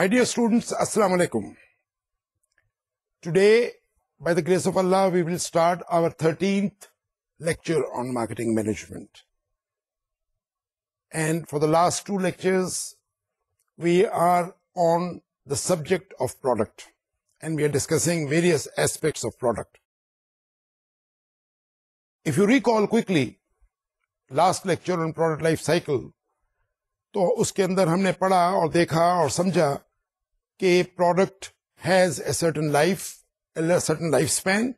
My dear students, Assalamu alaikum. Today, by the grace of Allah, we will start our 13th lecture on marketing management. And for the last two lectures, we are on the subject of product. And we are discussing various aspects of product. If you recall quickly, last lecture on product life cycle, تو اس کے اندر ہم نے پڑھا اور دیکھا اور سمجھا کہ product has a certain life span,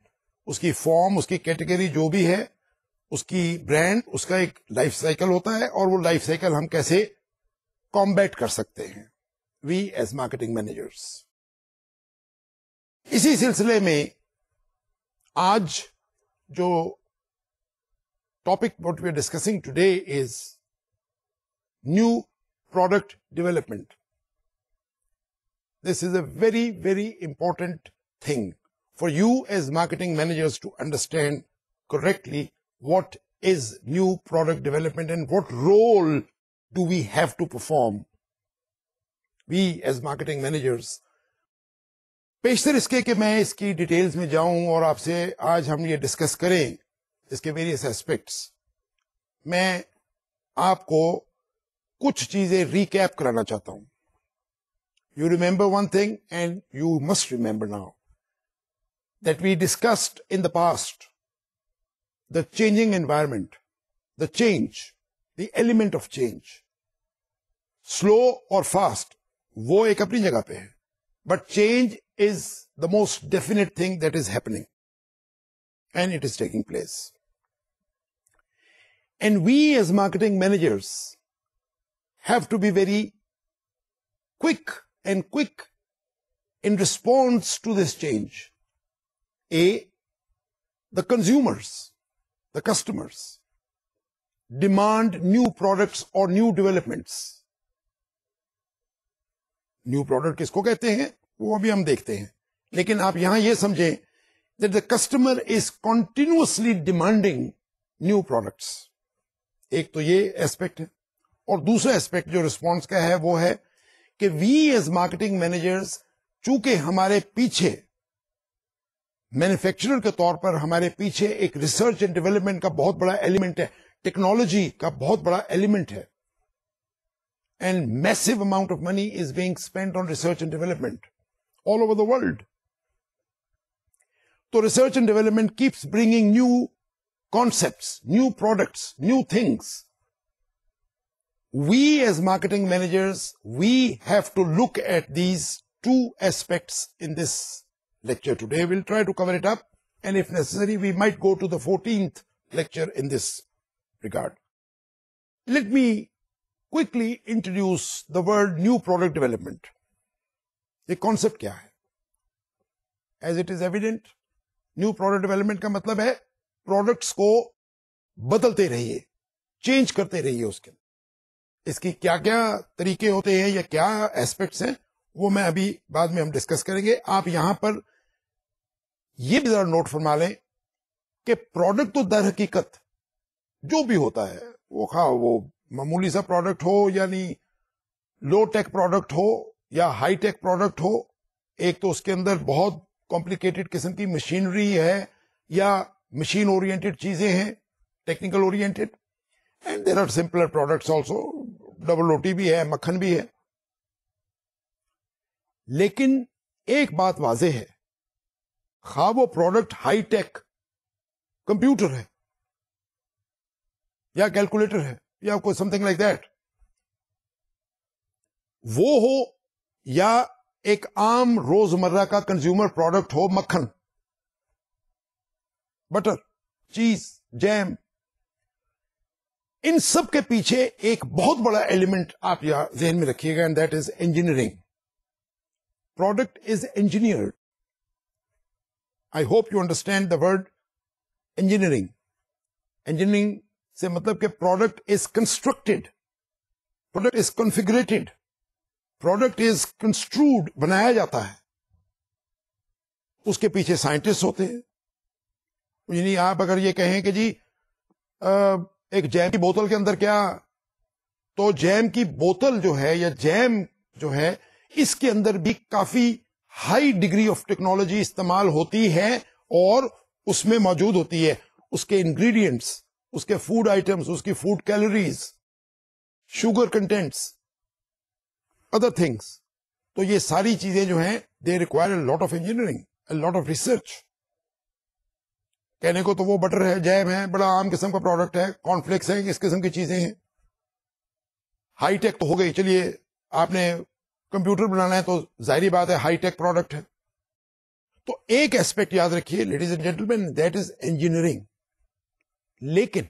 اس کی فارم، اس کی کیٹیگری جو بھی ہے، اس کی برانڈ، اس کا ایک لائف سائیکل ہوتا ہے، اور وہ لائف سائیکل ہم کیسے کمبیٹ کر سکتے ہیں وی ایز مارکیٹنگ مینیجرس. اسی سلسلے میں آج جو topic what we are discussing today is new product development. This is a very, very important thing for you as marketing managers to understand correctly what is new product development and what role do we have to perform. We as marketing managers. پیشتر اس کے کہ میں اس کی details میں جاؤں اور آپ سے آج ہم یہ ڈسکس کریں اس کے ویریس ایسپیکٹس، میں آپ کو کچھ چیزیں ریکیپ کرانا چاہتا ہوں. You remember one thing and you must remember now that we discussed in the past the changing environment, the change, the element of change, slow اور فاسٹ وہ ایک اپنی جگہ پہ ہے، but change is the most definite thing that is happening and it is taking place. And we as marketing managers have to be very quick in response to this change. The consumers, the customers demand new products or new developments. New product کس کو کہتے ہیں وہ ابھی ہم دیکھتے ہیں، لیکن آپ یہاں یہ سمجھیں that the customer is continuously demanding new products. ایک تو یہ ایسپیکٹ ہے، اور دوسرا اسپیکٹ جو ریسپانس کا ہے وہ ہے کہ وی ایز مارکیٹنگ مینیجرز، چونکہ ہمارے پیچھے مینوفیکچرر کے طور پر ہمارے پیچھے ایک ریسرچ اینڈ ڈیولپمنٹ کا بہت بڑا ایلیمنٹ ہے، ٹیکنالوجی کا بہت بڑا ایلیمنٹ ہے، and massive amount of money is being spend on research and development all over the world. تو research and development keeps bringing new concepts, new products, new things. We as marketing managers, we have to look at these two aspects in this lecture today. We'll try to cover it up, and if necessary, we might go to the 14th lecture in this regard. Let me quickly introduce the word new product development. The concept kya hai? As it is evident, new product development ka matlab hai products ko badalte rahiye, change karte rahiye uske. اس کی کیا کیا طریقے ہوتے ہیں یا کیا aspects ہیں وہ میں ابھی بعد میں ہم ڈسکس کریں گے. آپ یہاں پر یہ بھی ذرا نوٹ فرما لیں کہ پروڈکٹ تو در حقیقت جو بھی ہوتا ہے وہ خواہ وہ معمولی سا پروڈکٹ ہو، یعنی لو ٹیک پروڈکٹ ہو یا ہائی ٹیک پروڈکٹ ہو، ایک تو اس کے اندر بہت کمپلیکیٹڈ قسم کی مشینری ہے یا مشین اورینٹڈ چیزیں ہیں، technical oriented, and there are simpler products also, double روٹی بھی ہے، مکھن بھی ہے. لیکن ایک بات واضح ہے، خواہ وہ پروڈکٹ ہائی ٹیک کمپیوٹر ہے یا کیلکولیٹر ہے یا کوئی سم تھنگ لائک دیٹ، وہ ہو یا ایک عام روزمرہ کا کنزیومر پروڈکٹ ہو، مکھن، بٹر، چیز، جیم، ان سب کے پیچھے ایک بہت بڑا ایلیمنٹ آپ یہاں ذہن میں رکھیے گا، and that is engineering. Product is engineered. I hope you understand the word engineering. Engineering سے مطلب کہ product is constructed, product is configurated, product is construed, بنایا جاتا ہے. اس کے پیچھے سائنٹسٹ ہوتے ہیں. یعنی آپ اگر یہ کہیں کہ جی ایک جیم کی بوتل کے اندر کیا، تو جیم کی بوتل جو ہے یا جیم جو ہے اس کے اندر بھی کافی ہائی ڈگری آف ٹیکنالوجی استعمال ہوتی ہے اور اس میں موجود ہوتی ہے. اس کے انگریڈینٹس، اس کے فوڈ آئٹمس، اس کی food calories, sugar contends, other things. تو یہ ساری چیزیں جو ہیں they require a lot of engineering, a lot of research. کہنے کو تو وہ بٹر ہے، جیم ہے، بڑا عام قسم کا پروڈکٹ ہے، کارن فلیکس ہے، اس قسم کی چیزیں ہیں. ہائی ٹیک تو ہو گئی، چلیے آپ نے کمپیوٹر بنانا ہے تو ظاہری بات ہے ہائی ٹیک پروڈکٹ ہے. تو ایک ایسپیکٹ یاد رکھیے ladies and gentleman, that is engineering. لیکن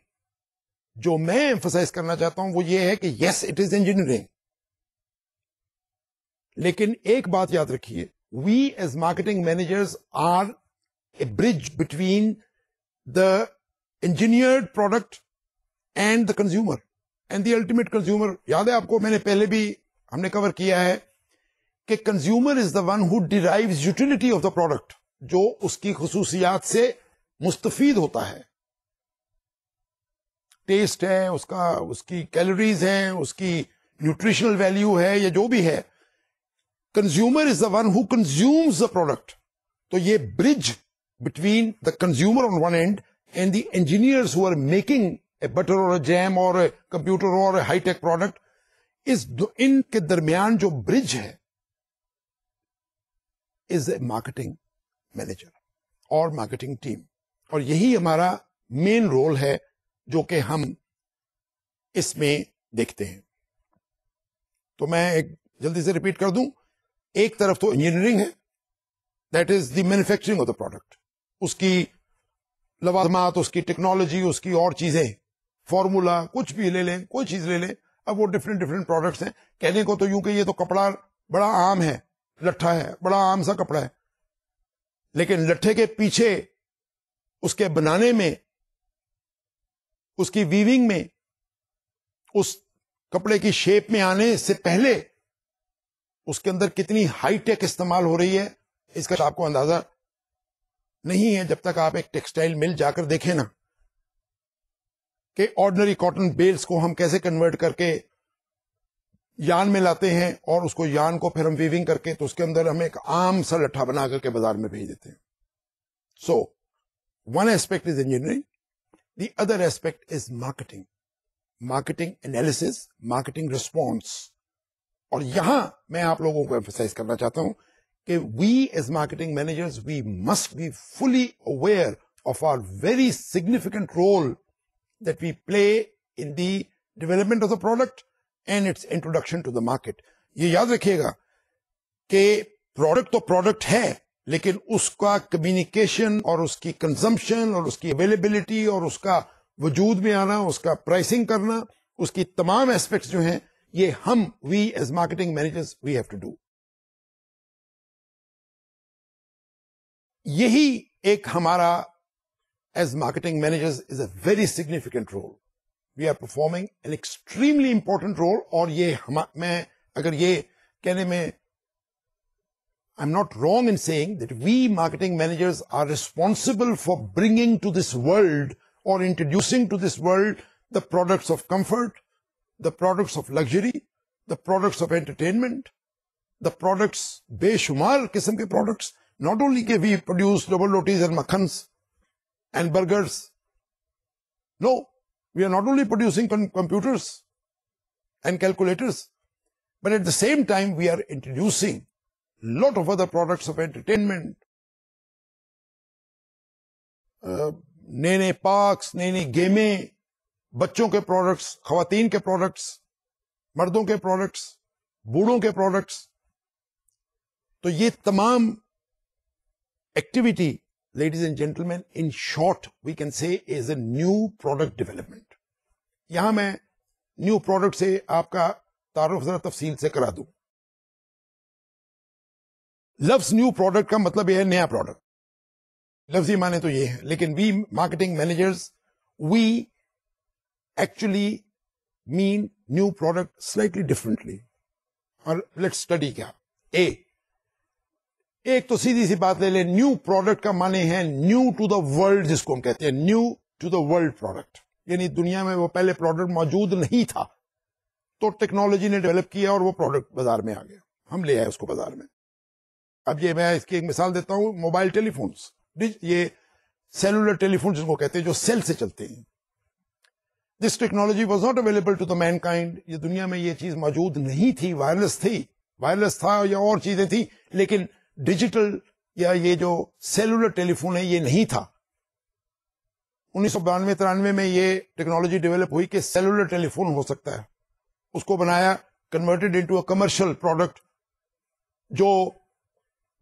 جو میں ایمفسائز کرنا چاہتا ہوں وہ یہ ہے کہ یس اٹ از انجینئرنگ، لیکن ایک بات یاد رکھیے، we as marketing managers are a bridge between the engineered product and the consumer and the ultimate consumer. یاد ہے آپ کو، میں نے پہلے بھی ہم نے کور کیا ہے کہ consumer is the one who derives utility of the product, جو اس کی خصوصیات سے مستفید ہوتا ہے. ٹیسٹ ہے اس کی کیلوریز ہیں، اس کی نیوٹریشنل ویلیو ہے یا جو بھی ہے. Consumer is the one who consumes the product. تو یہ bridge between the consumer on one and and the engineers who are making a butter or a جیم اور اے کمپیوٹر اور اے ہائی ٹیک پروڈکٹ، ان کے درمیان جو برج ہے از اے marketing manager اور marketing team. اور یہی ہمارا مین رول ہے جو کہ ہم اس میں دیکھتے ہیں. تو میں ایک جلدی سے ریپیٹ کر دوں. ایک طرف تو انجینئرنگ ہے، that is the manufacturing of the product, اس کی لوازمات، اس کی ٹیکنالوجی، اس کی اور چیزیں، فارمولا، کچھ بھی لے لیں، کوئی چیز لے لیں. اب وہ ڈفرینٹ پروڈکٹس ہیں. کہنے کو تو یوں کہ یہ تو کپڑا بڑا عام ہے، لٹھا ہے، بڑا عام سا کپڑا ہے، لیکن لٹھے کے پیچھے اس کے بنانے میں، اس کی ویونگ میں، اس کپڑے کی شیپ میں آنے سے پہلے اس کے اندر کتنی ہائی ٹیک استعمال ہو رہی ہے، اس کا آپ کو اندازہ نہیں ہے جب تک آپ ایک ٹیکسٹائل مل جا کر دیکھیں نا، کہ آرڈنری کاٹن بیلز کو ہم کیسے کنورٹ کر کے یان میں لاتے ہیں، اور اس کو یان کو پھر ہم ویونگ کر کے تو اس کے اندر ہم ایک عام سا لٹھا بنا کر کے بازار میں بھیج دیتے ہیں. So one aspect is engineering, the other aspect is marketing, marketing analysis, marketing response. اور یہاں میں آپ لوگوں کو ایمفسائز کرنا چاہتا ہوں کہ we as marketing managers we must be fully aware of our very significant role that we play in the development of the product and its introduction to the market. یہ یاد رکھیے گا کہ پروڈکٹ تو product ہے، لیکن اس کا communication اور اس کی کنزمپشن اور اس کی اویلیبلٹی اور اس کا وجود میں آنا، اس کا پرائسنگ کرنا، اس کی تمام ایسپیکٹس جو ہیں، یہ ہم we as marketing managers we have to do. یہی ایک ہمارا as marketing managers is a very significant role. We are performing an extremely important role. اور یہ میں اگر یہ کہنے میں I'm not wrong in saying that we marketing managers are responsible for bringing to this world or introducing to this world the products of comfort, the products of luxury, the products of entertainment, the products بے شمار قسم کے products. Not only کہ we produce double rotis and makhans and burgers. No, we are not only producing computers and calculators, but at the same time we are introducing lot of other products of entertainment, نئے نئے parks, نئی نئی گیمیں، بچوں کے products, خواتین کے products, مردوں کے پروڈکٹس، بوڑھوں کے پروڈکٹس. تو یہ تمام activity ladies and gentlemen, in short, we can say is a new product development. یہاں میں نیو پروڈکٹ سے آپ کا تعارف ذرا تفصیل سے کرا دوں. لفظ نیو پروڈکٹ کا مطلب یہ ہے نیا پروڈکٹ، لفظی معنی تو یہ ہے، لیکن we marketing managers we actually mean new product slightly differently. اور لیٹ اسٹڈی کیا. ایک تو سیدھی سی بات لے لیں، نیو پروڈکٹ کا معنی ہے نیو ٹو دا ورلڈ، جس کو ہم کہتے ہیں new to the world product. یعنی دنیا میں وہ پہلے پروڈکٹ موجود نہیں تھا تو ٹیکنالوجی نے ڈیولپ کیا اور وہ پروڈکٹ بازار میں آ گیا. ہم لے آئے اس کو بازار میں. اب یہ میں اس کی ایک مثال دیتا ہوں, موبائل ٹیلی فونس, یہ سیلولر ٹیلی فون جن کو کہتے ہیں جو سیل سے چلتے ہیں. This technology was not available to the mankind. یہ دنیا میں یہ چیز موجود نہیں تھی. وائرلیس تھا یا اور چیزیں تھیں, لیکن ڈیجیٹل یا یہ جو سیلولر ٹیلی فون ہے یہ نہیں تھا. 1992-93 میں یہ ٹیکنالوجی ڈیولپ ہوئی کہ سیلولر ٹیلی فون ہو سکتا ہے. اس کو بنایا, converted into a commercial product, جو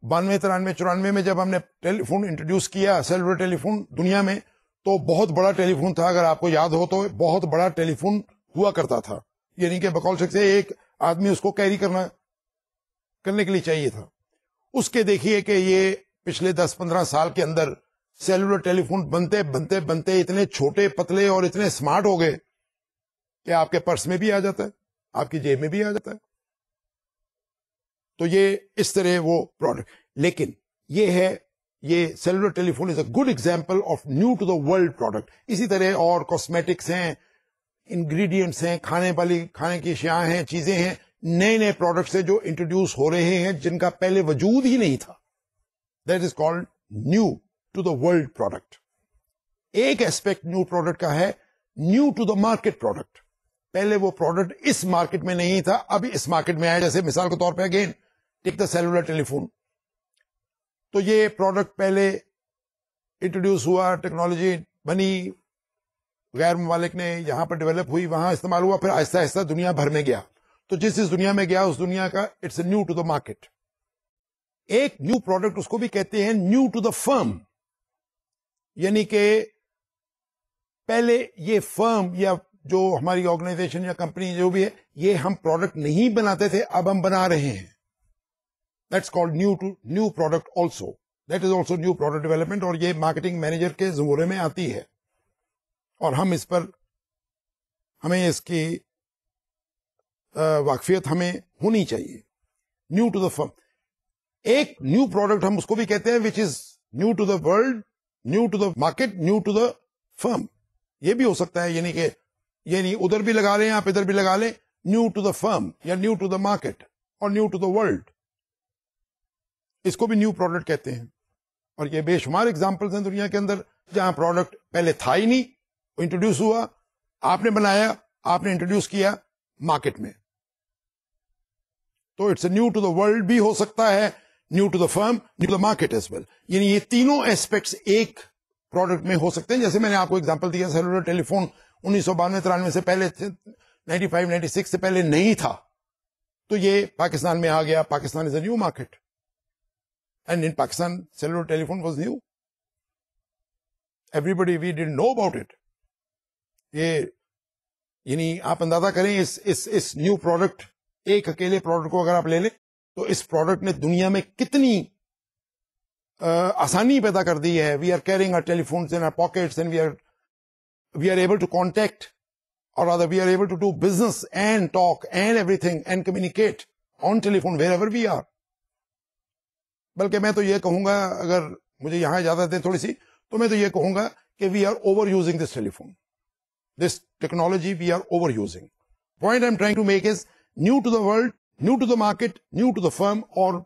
92-93-94 میں جب ہم نے ٹیلی فون انٹروڈیوس کیا, سیلولر ٹیلی فون دنیا میں, تو بہت بڑا ٹیلی فون تھا. اگر آپ کو یاد ہو تو بہت بڑا ٹیلی فون ہوا کرتا تھا, یعنی کہ بقول شک سے ایک آدمی اس کو کیری کرنے کے لیے چاہیے تھا. اس کے دیکھیے کہ یہ پچھلے 10-15 سال کے اندر سیلولر ٹیلی فون بنتے بنتے بنتے اتنے چھوٹے پتلے اور اتنے اسمارٹ ہو گئے کہ آپ کے پرس میں بھی آ جاتا ہے, آپ کی جیب میں بھی آ جاتا ہے. تو یہ اس طرح وہ پروڈکٹ. لیکن یہ cellular telephone is a good example of new to the world product. اسی طرح اور کاسمیٹکس ہیں, انگریڈینٹس ہیں, کھانے کی اشیاء ہیں, چیزیں ہیں, نئے پروڈکٹس ہیں جو انٹروڈیوس ہو رہے ہیں جن کا پہلے وجود ہی نہیں تھا. That is called new to the world product. ایک ایسپیکٹ نیو پروڈکٹ کا ہے new to the market product. پہلے وہ پروڈکٹ اس مارکیٹ میں نہیں تھا, ابھی اس مارکیٹ میں آیا. جیسے مثال کے طور پہ again take the cellular telephone. تو یہ پروڈکٹ پہلے انٹروڈیوس ہوا, ٹیکنالوجی بنی, غیر ممالک نے یہاں پر ڈیولپ ہوئی, وہاں استعمال ہوا, پھر آہستہ آہستہ دنیا بھر میں گیا. تو جس دنیا میں گیا اس دنیا کا it's a new to the market. ایک نیو پروڈکٹ اس کو بھی کہتے ہیں نیو ٹو دا فرم, یعنی کہ پہلے یہ فرم یا جو ہماری آرگنائزیشن یا کمپنی جو بھی ہے, یہ ہم پروڈکٹ نہیں بناتے تھے, اب ہم بنا رہے ہیں. That's called new product also. That is also new product development, اور یہ مارکیٹنگ مینیجر کے زمرے میں آتی ہے, اور ہمیں اس کی واقفیت ہمیں ہونی چاہیے. New to the firm. ایک نیو پروڈکٹ ہم اس کو بھی کہتے ہیں which is new to the world, new to the market, new to the firm. یہ بھی ہو سکتا ہے, یعنی کہ یعنی ادھر بھی لگا لیں آپ ادھر بھی لگا لیں, نیو ٹو دا فرم یا نیو ٹو دا مارکیٹ اور نیو ٹو دا ورلڈ. اس کو بھی نیو پروڈکٹ کہتے ہیں. اور یہ بے شمار ایگزامپلس ہیں دنیا کے اندر جہاں پروڈکٹ پہلے تھا ہی نہیں, انٹروڈیوس ہوا, آپ نے بنایا, آپ نے انٹروڈیوس کیا مارکیٹ میں. تو it's a new to the world بھی ہو سکتا ہے, new to the firm, new to the market as well. یعنی یہ تینوں ایسپیکٹس ایک پروڈکٹ میں ہو سکتے ہیں. جیسے میں نے آپ کو ایگزامپل دیا, سیلولر ٹیلی فون 1992-93 سے پہلے, 95-96 سے پہلے نہیں تھا, تو یہ پاکستان میں آ گیا. Pakistan is a new market, and in Pakistan cellular telephone was new. Everybody we didn't know about it. یہ یعنی آپ اندازہ کریں اس نیو پروڈکٹ, ایک اکیلے پروڈکٹ کو اگر آپ لے لیں تو اس پروڈکٹ نے دنیا میں کتنی آسانی پیدا کر دی ہے. We are carrying our telephones in our pockets and we are able to contact, or rather we are able to do business and talk and everything and communicate on telephone wherever we are. بلکہ میں تو یہ کہوں گا, اگر مجھے یہاں اجازت دیں تھوڑی سی, تو میں تو یہ کہوں گا کہ we are overusing this telephone, this technology we are overusing. Point I am trying to make is new to the world, new to the market, new to the firm, or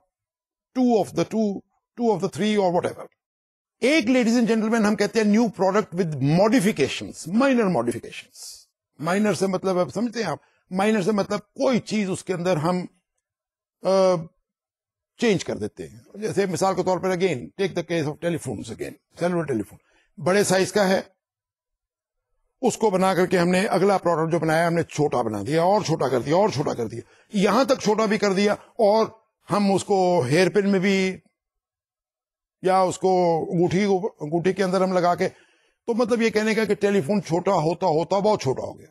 two of the three or whatever. ایک ladies and gentleman ہم کہتے ہیں new product with modifications, minor modifications. Minor سے مطلب اب سمجھتے ہیں آپ, مائنر سے مطلب کوئی چیز اس کے اندر ہم چینج کر دیتے ہیں. جیسے مثال کے طور پر again take the case of telephones, again cellular telephone بڑے سائز کا ہے, اس کو بنا کر کے ہم نے اگلا پروڈکٹ جو بنایا ہم نے چھوٹا بنا دیا, اور چھوٹا کر دیا, اور چھوٹا کر دیا, یہاں تک چھوٹا بھی کر دیا, اور ہم اس کو ہیئر پن میں بھی یا اس کو انگوٹھی کے اندر ہم لگا کے, تو مطلب یہ کہنے کا کہ ٹیلی فون چھوٹا ہوتا ہوتا بہت چھوٹا ہو گیا.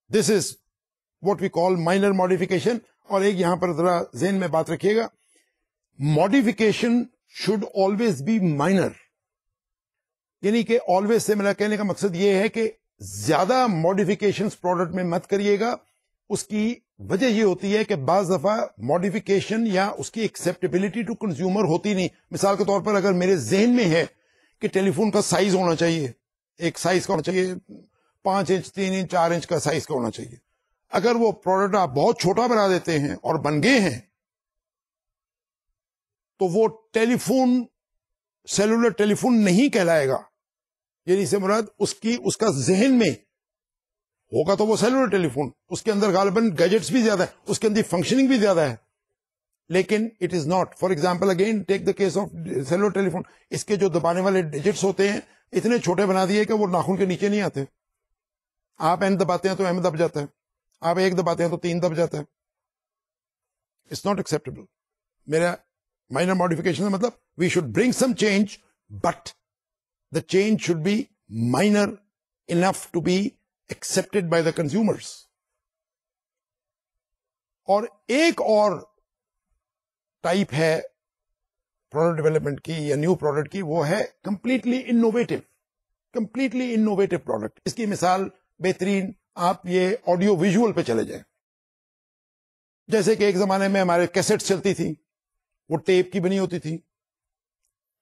This is what we call minor modification. اور ایک یہاں پر ذرا ذہن میں بات رکھیے گا, modification should always be minor. یعنی کہ آلویز سے میرا کہنے کا مقصد یہ ہے کہ زیادہ ماڈیفکیشن پروڈکٹ میں مت کریے گا. اس کی وجہ یہ ہوتی ہے کہ بعض دفعہ ماڈیفکیشن یا اس کی ایکسپٹیبلٹی ٹو کنزیومر ہوتی نہیں. مثال کے طور پر اگر میرے ذہن میں ہے کہ ٹیلی فون کا سائز ہونا چاہیے, ایک سائز کا ہونا چاہیے, 5 انچ 3 انچ 4 انچ کا سائز کا ہونا چاہیے. اگر وہ پروڈکٹ آپ بہت چھوٹا بنا دیتے ہیں اور بن گئے ہیں تو وہ ٹیلی فون سیلولر ٹیلی فون نہیں کہلائے گا. یعنی سے مراد اس کا ذہن میں ہوگا تو وہ سیلولر ٹیلی فون, اس کے اندر غالباً گیجٹس بھی زیادہ ہے, اس کے اندر فنکشننگ بھی زیادہ ہے, لیکن it is not. For example again take the case of cellular telephone, اس کے جو دبانے والے ڈیجٹس ہوتے ہیں اتنے چھوٹے بنا دیے کہ وہ ناخن کے نیچے نہیں آتے. آپ این دباتے ہیں تو ایم دب جاتا ہے, آپ ایک دباتے ہیں تو 3 دب جاتا ہے. It's not acceptable. میرا مائنر ماڈیفکیشن مطلب we should bring some change, but the change should be minor enough to be accepted by the consumers. اور ایک اور ٹائپ ہے پروڈکٹ ڈیولپمنٹ کی یا نیو پروڈکٹ کی, وہ ہے کمپلیٹلی انوویٹو پروڈکٹ. اس کی مثال بہترین آپ یہ آڈیو ویژول پہ چلے جائیں. جیسے کہ ایک زمانے میں ہمارے کیسٹ چلتی تھی, وہ ٹیپ کی بنی ہوتی تھی.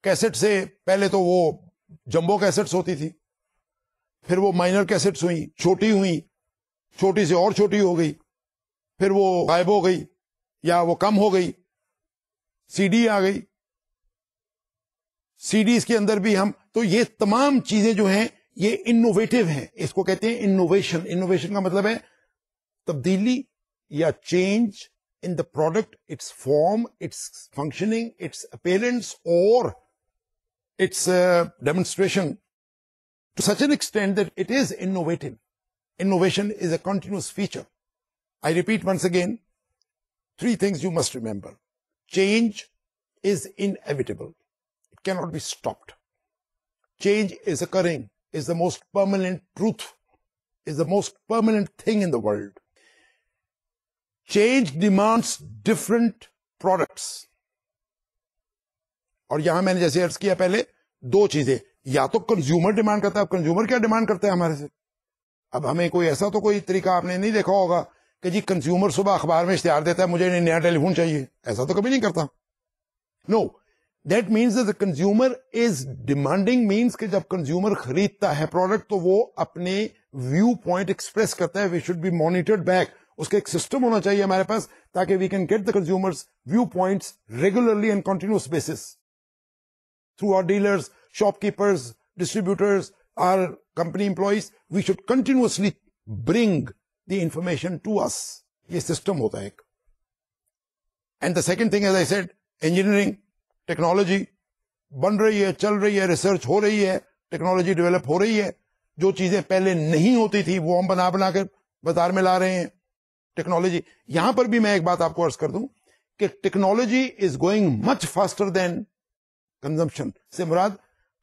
کیسٹ سے پہلے تو وہ جمبو کیسٹس ہوتی تھی, پھر وہ مائنر کیسٹس ہوئی, چھوٹی ہوئی, چھوٹی سے اور چھوٹی ہو گئی, پھر وہ غائب ہو گئی یا وہ کم ہو گئی, سی ڈی آ گئی. سی ڈیز کے اندر بھی ہم تو یہ تمام چیزیں جو ہیں یہ انوویٹو ہیں. اس کو کہتے ہیں انوویشن. انوویشن کا مطلب ہے تبدیلی یا change in the product, its form, its functioning, its appearance, or its demonstration to such an extent that it is innovative. Innovation is a continuous feature. I repeat once again, 3 things you must remember. Change is inevitable. It cannot be stopped. Change is occurring, is the most permanent truth, is the most permanent thing in the world. Change demands different products. اور یہاں میں نے جیسے عرض کیا پہلے 2 چیزیں, یا تو کنزیومر ڈیمانڈ کرتا ہے. اب کنزیومر کیا ڈیمانڈ کرتا ہے ہمارے سے؟ اب ہمیں کوئی ایسا تو کوئی طریقہ آپ نے نہیں دیکھا ہوگا کہ جی کنزیومر صبح اخبار میں اشتہار دیتا ہے مجھے نیا ٹیلی فون چاہیے. ایسا تو کبھی نہیں کرتا. No, that means the consumer is demanding. Means کہ جب کنزیومر خریدتا ہے پروڈکٹ تو وہ اپنے ویو پوائنٹ ایکسپریس کرتا ہے. We should be monitored back. اس کا ایک سسٹم ہونا چاہیے ہمارے پاس تاکہ we can get the consumers view points regularly and continuous basis through our dealers, shopkeepers, distributors, or company employees. We should continuously bring the information to us. یہ system ہوتا ہے ایک. And the second thing as I said, engineering, technology بن رہی ہے, چل رہی ہے, ریسرچ ہو رہی ہے, ٹیکنالوجی ڈیولپ ہو رہی ہے. جو چیزیں پہلے نہیں ہوتی تھی وہ ہم بنا کر بازار میں لا رہے ہیں. ٹیکنالوجی, یہاں پر بھی میں ایک بات آپ کو عرض کر دوں کہ technology is going much faster than consumption. سے مراد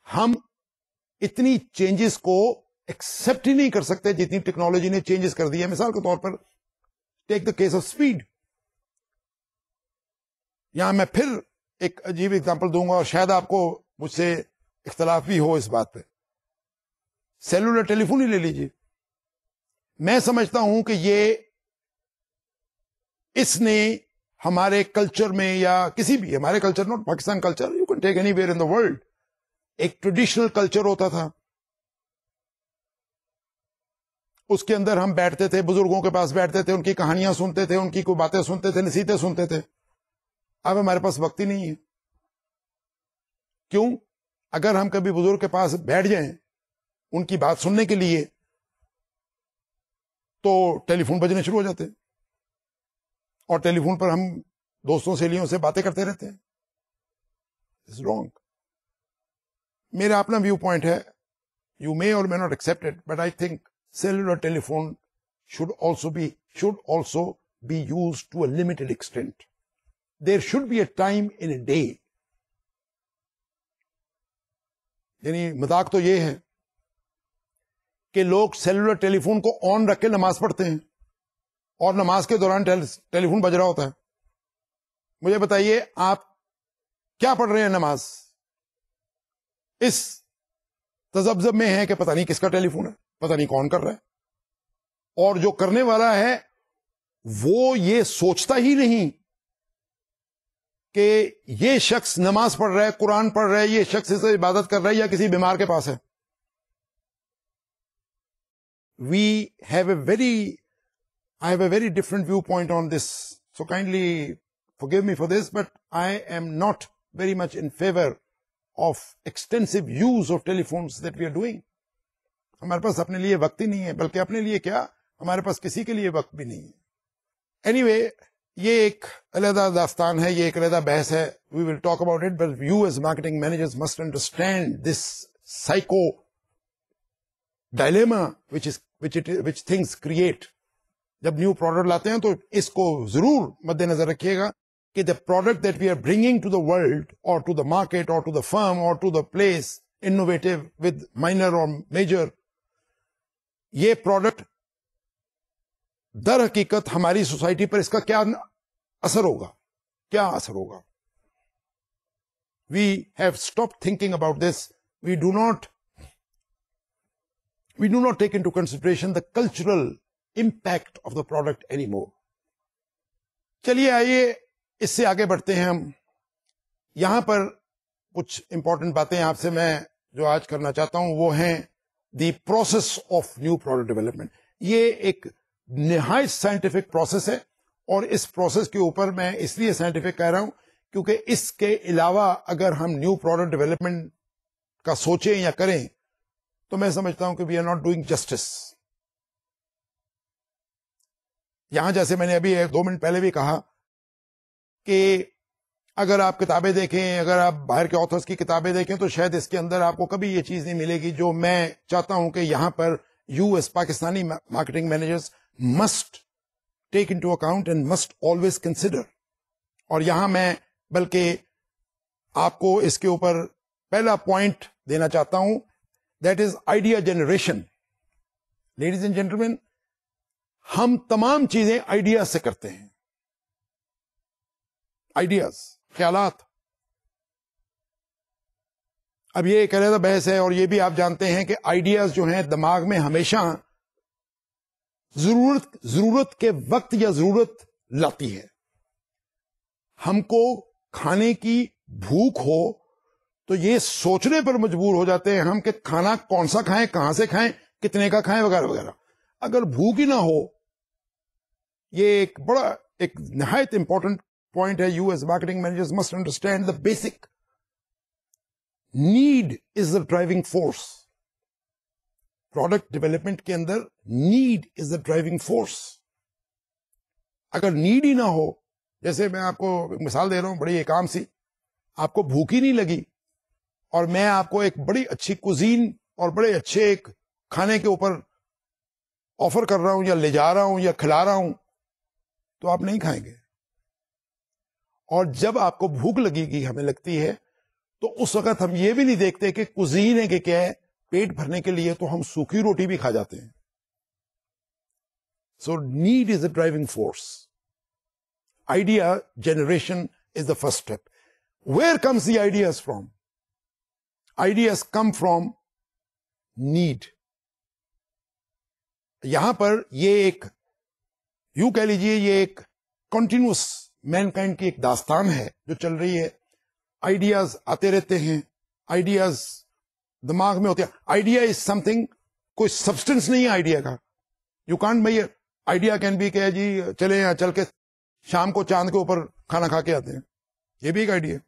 ہم اتنی چینجز کو ایکسپٹ ہی نہیں کر سکتے جتنی ٹیکنالوجی نے چینجز کر دی ہے. مثال کے طور پر ٹیک دا کیس آف اسپیڈ. یہاں میں پھر ایک عجیب اگزامپل دوں گا اور شاید آپ کو مجھ سے اختلاف بھی ہو اس بات پہ. سیلولر ٹیلی فون ہی لے لیجیے. میں سمجھتا ہوں کہ یہ اس نے ہمارے کلچر میں یا کسی بھی, ہمارے culture not Pakistan culture, you can take any where in the world, ایک ٹریڈیشنل کلچر ہوتا تھا. اس کے اندر ہم بیٹھتے تھے, بزرگوں کے پاس بیٹھتے تھے, ان کی کہانیاں سنتے تھے, ان کی کوئی باتیں سنتے تھے, نصیحتیں سنتے تھے. اب ہمارے پاس وقت ہی نہیں ہے. کیوں؟ اگر ہم کبھی بزرگ کے پاس بیٹھ جائیں ان کی بات سننے کے لیے تو ٹیلی فون بجنے شروع ہو جاتے ہیں اور ٹیلی فون پر ہم دوستوں سہیلیوں سے باتیں کرتے رہتے ہیں. It's wrong. میرا اپنا ویو پوائنٹ ہے, you may or may not accept it, but I think cellular telephone should also be used to a limited extent. There should be a time in a day. یعنی مذاق تو یہ ہے کہ لوگ سیلولر ٹیلی phone کو آن رکھ کے نماز پڑھتے ہیں اور نماز کے دوران ٹیلی فون بج رہا ہوتا ہے. مجھے بتائیے آپ کیا پڑھ رہے ہیں نماز؟ اس تذبذب میں ہے کہ پتہ نہیں کس کا ٹیلی فون ہے, پتہ نہیں کون کر رہا ہے, اور جو کرنے والا ہے وہ یہ سوچتا ہی نہیں کہ یہ شخص نماز پڑھ رہا ہے, قرآن پڑھ رہا ہے, یہ شخص اسے عبادت کر رہا ہے یا کسی بیمار کے پاس ہے. We have a very I have a very different viewpoint on this, so kindly forgive me for this, but I am not very much in favor of extensive use of telephones that we are doing. ہمارے پاس اپنے لیے وقت ہی نہیں ہے، بلکہ اپنے لیے کیا، ہمارے پاس کسی کے لیے وقت بھی نہیں ہے. Anyway, یہ ایک علیحدہ داستان ہے، یہ ایک علیحدہ بحث ہے. We will talk about it, but you as marketing managers must understand this psycho dilemma which things create. جب نیو پروڈکٹ لاتے ہیں تو اس کو ضرور مد نظر رکھیے گا کہ the product that we are bringing to the world or to the market or to the firm or to the place, innovative with minor or major, یہ پروڈکٹ در حقیقت ہماری سوسائٹی پر اس کا کیا اثر ہوگا، کیا اثر ہوگا. We have stop thinking about this. We do not take into consideration the cultural impact of the product anymore. چلیے آئیے اس سے آگے بڑھتے ہیں. ہم یہاں پر کچھ امپورٹنٹ باتیں آپ سے میں جو آج کرنا چاہتا ہوں وہ ہیں the process of new product development. یہ ایک نہایت سائنٹیفک پروسیس ہے، اور اس پروسیس کے اوپر میں اس لیے سائنٹیفک کہہ رہا ہوں کیونکہ اس کے علاوہ اگر ہم نیو پروڈکٹ ڈیولپمنٹ کا سوچیں یا کریں تو میں سمجھتا ہوں کہ we are not doing justice. یہاں جیسے میں نے ابھی 2 منٹ پہلے بھی کہا کہ اگر آپ کتابیں دیکھیں، اگر آپ باہر کے آتھرز کی کتابیں دیکھیں تو شاید اس کے اندر آپ کو کبھی یہ چیز نہیں ملے گی جو میں چاہتا ہوں کہ یہاں پر you as Pakistani marketing managers must take into account and must always consider. اور یہاں میں بلکہ آپ کو اس کے اوپر پہلا پوائنٹ دینا چاہتا ہوں، that is idea generation. Ladies and gentleman, ہم تمام چیزیں آئیڈیاز سے کرتے ہیں. آئیڈیاز، خیالات. اب یہ ایک علیحدہ بحث ہے، اور یہ بھی آپ جانتے ہیں کہ آئیڈیاز جو ہیں دماغ میں ہمیشہ ضرورت کے وقت یا ضرورت لاتی ہے. ہم کو کھانے کی بھوک ہو تو یہ سوچنے پر مجبور ہو جاتے ہیں ہم کہ کھانا کون سا کھائیں، کہاں سے کھائیں، کتنے کا کھائیں، وغیرہ وغیرہ. اگر بھوک ہی نہ ہو، یہ ایک نہایت امپورٹنٹ پوائنٹ ہے. You as marketing managers must understand the basic need is the driving force. Product development کے اندر need is the driving force. اگر نیڈ ہی نہ ہو، جیسے میں آپ کو مثال دے رہا ہوں بڑی ایک عام سی، آپ کو بھوک ہی نہیں لگی اور میں آپ کو ایک بڑی اچھی کوزین اور بڑے اچھے ایک کھانے کے اوپر آفر کر رہا ہوں یا لے جا رہا ہوں یا کھلا رہا ہوں تو آپ نہیں کھائیں گے. اور جب آپ کو بھوک لگے گی، ہمیں لگتی ہے، تو اس وقت ہم یہ بھی نہیں دیکھتے کہ کوزین ہے کہ کیا ہے. پیٹ بھرنے کے لیے تو ہم سوکھی روٹی بھی کھا جاتے ہیں. So need is a driving force. Idea generation is the first step. Where comes the ideas from? Ideas come from need. یہاں پر یہ ایک یوں کہہ لیجئے یہ ایک کنٹینیوس مین کائنڈ کی ایک داستان ہے جو چل رہی ہے. آئیڈیاز آتے رہتے ہیں، آئیڈیاز دماغ میں ہوتے ہیں. آئیڈیا از سم تھنگ، کوئی سبسٹنس نہیں ہے آئیڈیا کا. You can't measure. Idea can be کہ جی چلے یہاں چل کے شام کو چاند کے اوپر کھانا کھا کے آتے ہیں، یہ بھی ایک آئیڈیا.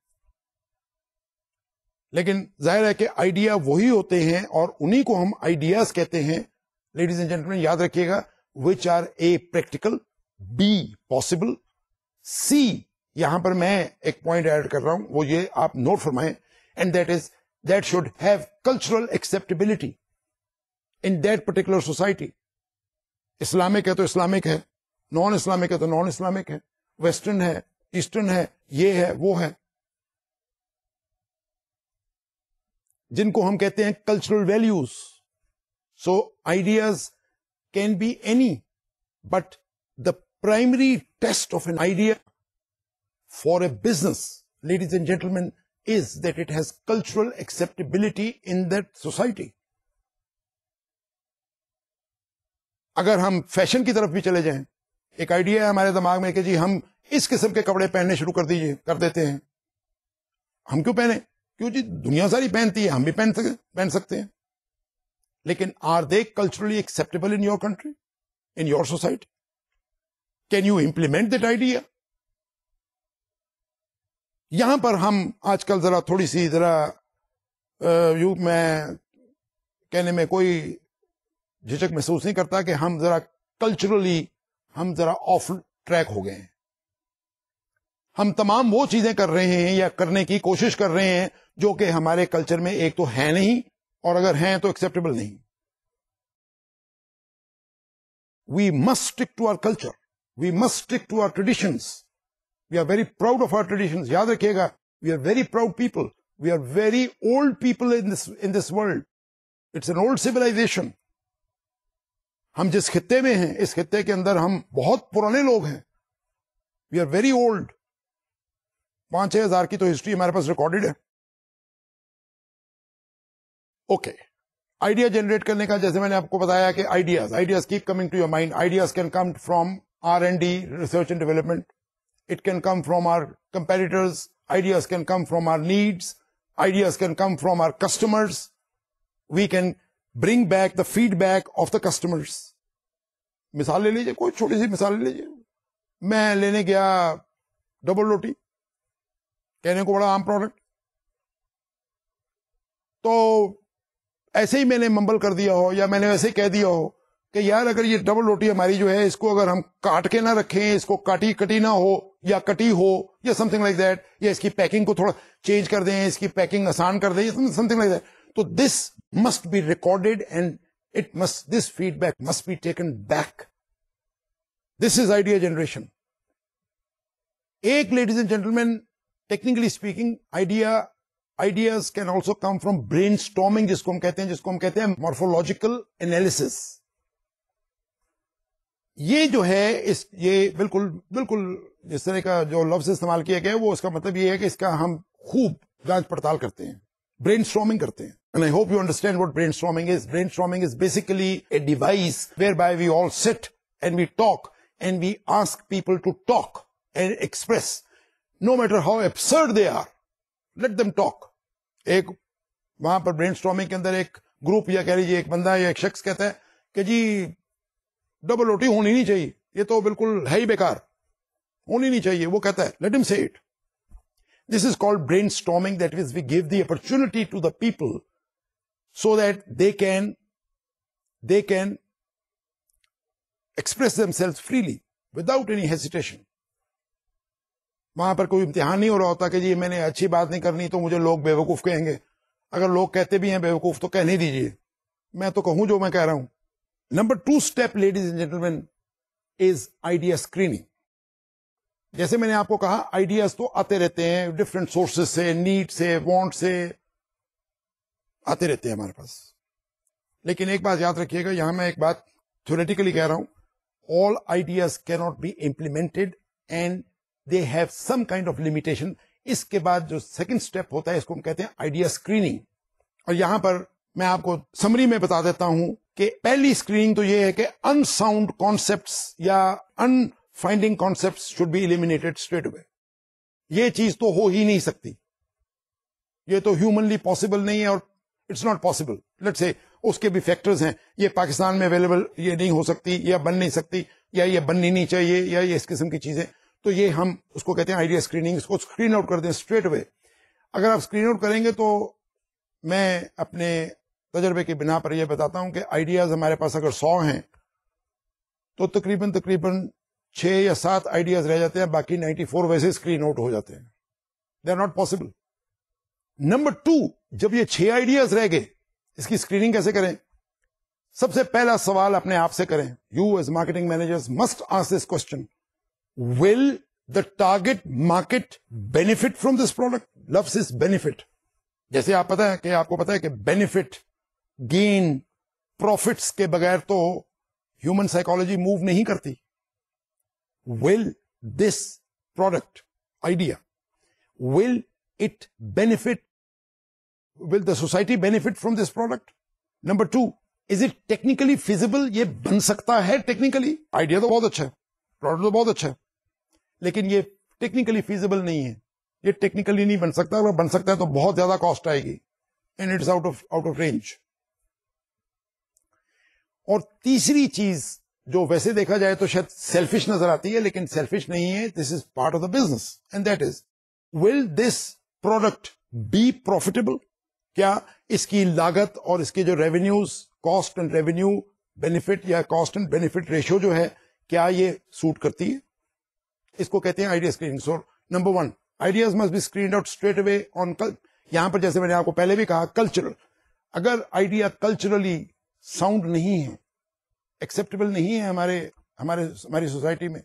لیکن ظاہر ہے کہ آئیڈیا وہی ہوتے ہیں اور انہی کو ہم آئیڈیاز کہتے ہیں. لیڈیز اینڈ جینٹلمین یاد رکھیے گا، which are A practical, B possible, C یہاں پر میں ایک پوائنٹ ایڈ کر رہا ہوں، وہ یہ آپ نوٹ فرمائیں، and that should have cultural acceptability in that particular society. Islamic ہے تو اسلامک ہے، نان اسلامک ہے تو نان اسلامک ہے، ویسٹرن ہے، ایسٹرن ہے، یہ ہے وہ ہے، جن کو ہم کہتے ہیں cultural values. So ideas can be any, but the primary test of an idea for a business, ladies and gentleman, is that it has cultural acceptability in that society. اگر ہم فیشن کی طرف بھی چلے جائیں، ایک آئیڈیا ہے ہمارے دماغ میں کہ جی ہم اس قسم کے کپڑے پہننے شروع کر دیتے ہیں. ہم کیوں پہنے؟ کیوں جی دنیا ساری پہنتی ہے، ہم بھی پہن سکتے ہیں. لیکن are they culturally acceptable in your country, in your society? Can you implement that idea? یہاں پر ہم آج کل ذرا تھوڑی سی میں کہنے میں کوئی جھجک محسوس نہیں کرتا کہ ہم ذرا کلچرلی ہم ذرا آف ٹریک ہو گئے ہیں. ہم تمام وہ چیزیں کر رہے ہیں یا کرنے کی کوشش کر رہے ہیں جو کہ ہمارے کلچر میں ایک تو ہے نہیں, اور اگر ہیں تو ایکسیپٹیبل نہیں. We must stick to our culture. We must stick to our traditions. We are very proud of our traditions. یاد رکھیے گا, we are very proud people. We are very old people in this world. It's an old civilization. ہم جس خطے میں ہیں, اس خطے کے اندر ہم بہت پرانے لوگ ہیں. We are very old. 5-6 ہزار کی تو ہسٹری ہمارے پاس ریکارڈڈ ہے. اوکے, آئیڈیا جنریٹ کرنے کا, جیسے میں نے آپ کو بتایا کہ ideas keep coming to your mind. Ideas can come from R&D, research and development. It can come from our competitors. Ideas can come from our needs. Ideas can come from our customers. We can bring back the feedback of the customers. مثال لے لیجیے, کوئی چھوٹی سی مثال لے لیجیے. میں لینے گیا ڈبل روٹی, کہنے کو بڑا عام پروڈکٹ, تو ایسے ہی میں نے ممبل کر دیا ہو یا میں نے ایسے ہی کہہ دیا ہو کہ یار اگر یہ ڈبل روٹی ہماری جو ہے اس کو اگر ہم کاٹ کے نہ رکھیں, اس کو کٹی نہ ہو یا کٹی ہو یا سم تھنگ لائک دیٹ, یا اس کی پیکنگ کو تھوڑا چینج کر دیں, اس کی پیکنگ آسان کر دیں, سم تھنگ لائک دیٹ, تو this must be recorded and this feedback must be taken back. This is idea generation. ایک, ladies and gentlemen, technically speaking, ideas can also come from brainstorming, جس کو ہم کہتے ہیں مارفولوجیکل analysis. یہ جو ہے یہ بالکل جس طرح کا جو لفظ استعمال کیا گیا ہے, وہ اس کا مطلب یہ ہے کہ اس کا ہم خوب جانچ پڑتال کرتے ہیں, برین اسٹارمنگ کرتے ہیں. And I hope you understand what brainstorming is. Brainstorming is basically a device whereby we all sit and we talk and we ask people to talk and express. No matter how absurd they are, let them talk. ایک وہاں پر brain storming کے اندر ایک group یا کہہ لیجیے ایک بندہ یا ایک شخص کہتا ہے کہ جی ڈبل روٹی ہونی نہیں چاہیے, یہ تو بالکل ہے ہی بیکار, ہونی نہیں چاہیے. وہ کہتا ہے let him say it. This is called brainstorming. That is, we give the opportunity to the people so that they can express themselves freely without any hesitation. وہاں پر کوئی امتحان نہیں ہو رہا ہوتا کہ جی میں نے اچھی بات نہیں کرنی تو مجھے لوگ بیوقوف کہیں گے. اگر لوگ کہتے بھی ہیں بیوقوف تو کہنے دیجیے, میں تو کہوں جو میں کہہ رہا ہوں. Number 2 step, ladies and gentlemen, is idea screening. جیسے میں نے آپ کو کہا, آئیڈیاز تو آتے رہتے ہیں ڈفرینٹ سورسز سے, نیڈ سے, وانٹ سے آتے رہتے ہیں ہمارے پاس. لیکن ایک بات یاد رکھیے گا, یہاں میں ایک بات تھیوریٹیکلی کہہ رہا ہوں, all ideas cannot be implemented and they have some kind of limitation. اس کے بعد جو سیکنڈ اسٹیپ ہوتا ہے اس کو ہم کہتے ہیں آئیڈیا اسکریننگ. اور یہاں پر میں آپ کو سمری میں بتا دیتا ہوں کہ پہلی اسکریننگ تو یہ ہے کہ انساؤنڈ کانسیپٹس یا finding concepts should be eliminated straight away. یہ چیز تو ہو ہی نہیں سکتی, یہ تو ہیومنلی پاسبل نہیں ہے, اور it's not possible. Let's say اس کے بھی فیکٹرز ہیں, یہ پاکستان میں اویلیبل یہ نہیں ہو سکتی, یا بن نہیں سکتی, یا یہ بننی نہیں چاہیے, یا یہ اس قسم کی چیزیں. تو یہ ہم اس کو کہتے ہیں آئیڈیا اسکریننگ. اس کو اسکرین آؤٹ کر دیں اسٹریٹ اوے. اگر آپ اسکرین آؤٹ کریں گے تو میں اپنے تجربے کی بنا پر یہ بتاتا ہوں کہ آئیڈیاز ہمارے پاس اگر 100 ہیں تو تقریباً 6 یا 7 آئیڈیاز رہ جاتے ہیں, باقی 94 ویسے اسکرین آؤٹ ہو جاتے ہیں. They are not possible. Number 2, جب یہ 6 آئیڈیاز رہ گئے, اس کی اسکریننگ کیسے کریں؟ سب سے پہلا سوال اپنے آپ سے کریں. You as marketing managers must ask this question, will the target market benefit from this product? لفظ از بینیفٹ. جیسے آپ کو پتا ہے کہ بینیفٹ, گین, پروفٹس کے بغیر تو ہیومن سائیکالوجی موو نہیں کرتی. Will this product idea, will it benefit, will the society benefit from this product? Number 2, is it technically feasible? یہ بن سکتا ہے ٹیکنیکلی؟ آئیڈیا تو بہت اچھا ہے, پروڈکٹ تو بہت اچھا ہے, لیکن یہ ٹیکنیکلی فیزیبل نہیں ہے. یہ ٹیکنیکلی نہیں بن سکتا. اگر بن سکتا ہے تو بہت زیادہ کاسٹ آئے گی, and it's out of range. اور تیسری چیز جو ویسے دیکھا جائے تو شاید سیلفش نظر آتی ہے, لیکن سیلفش نہیں ہے. This is part of the business and that is will this product be profitable. کیا اس کی لاگت اور اس کے جو revenues, cost and revenue benefit یا کاسٹ اینڈ بینیفٹ ریشو جو ہے, کیا یہ سوٹ کرتی ہے؟ اس کو کہتے ہیں idea screening. So number 1, ideas must be screened out straight away on. یہاں پر جیسے میں نے آپ کو پہلے بھی کہا, کلچرل. اگر آئیڈیا کلچرلی ساؤنڈ نہیں ہے, ایکسپٹیبل نہیں ہے ہماری سوسائٹی میں,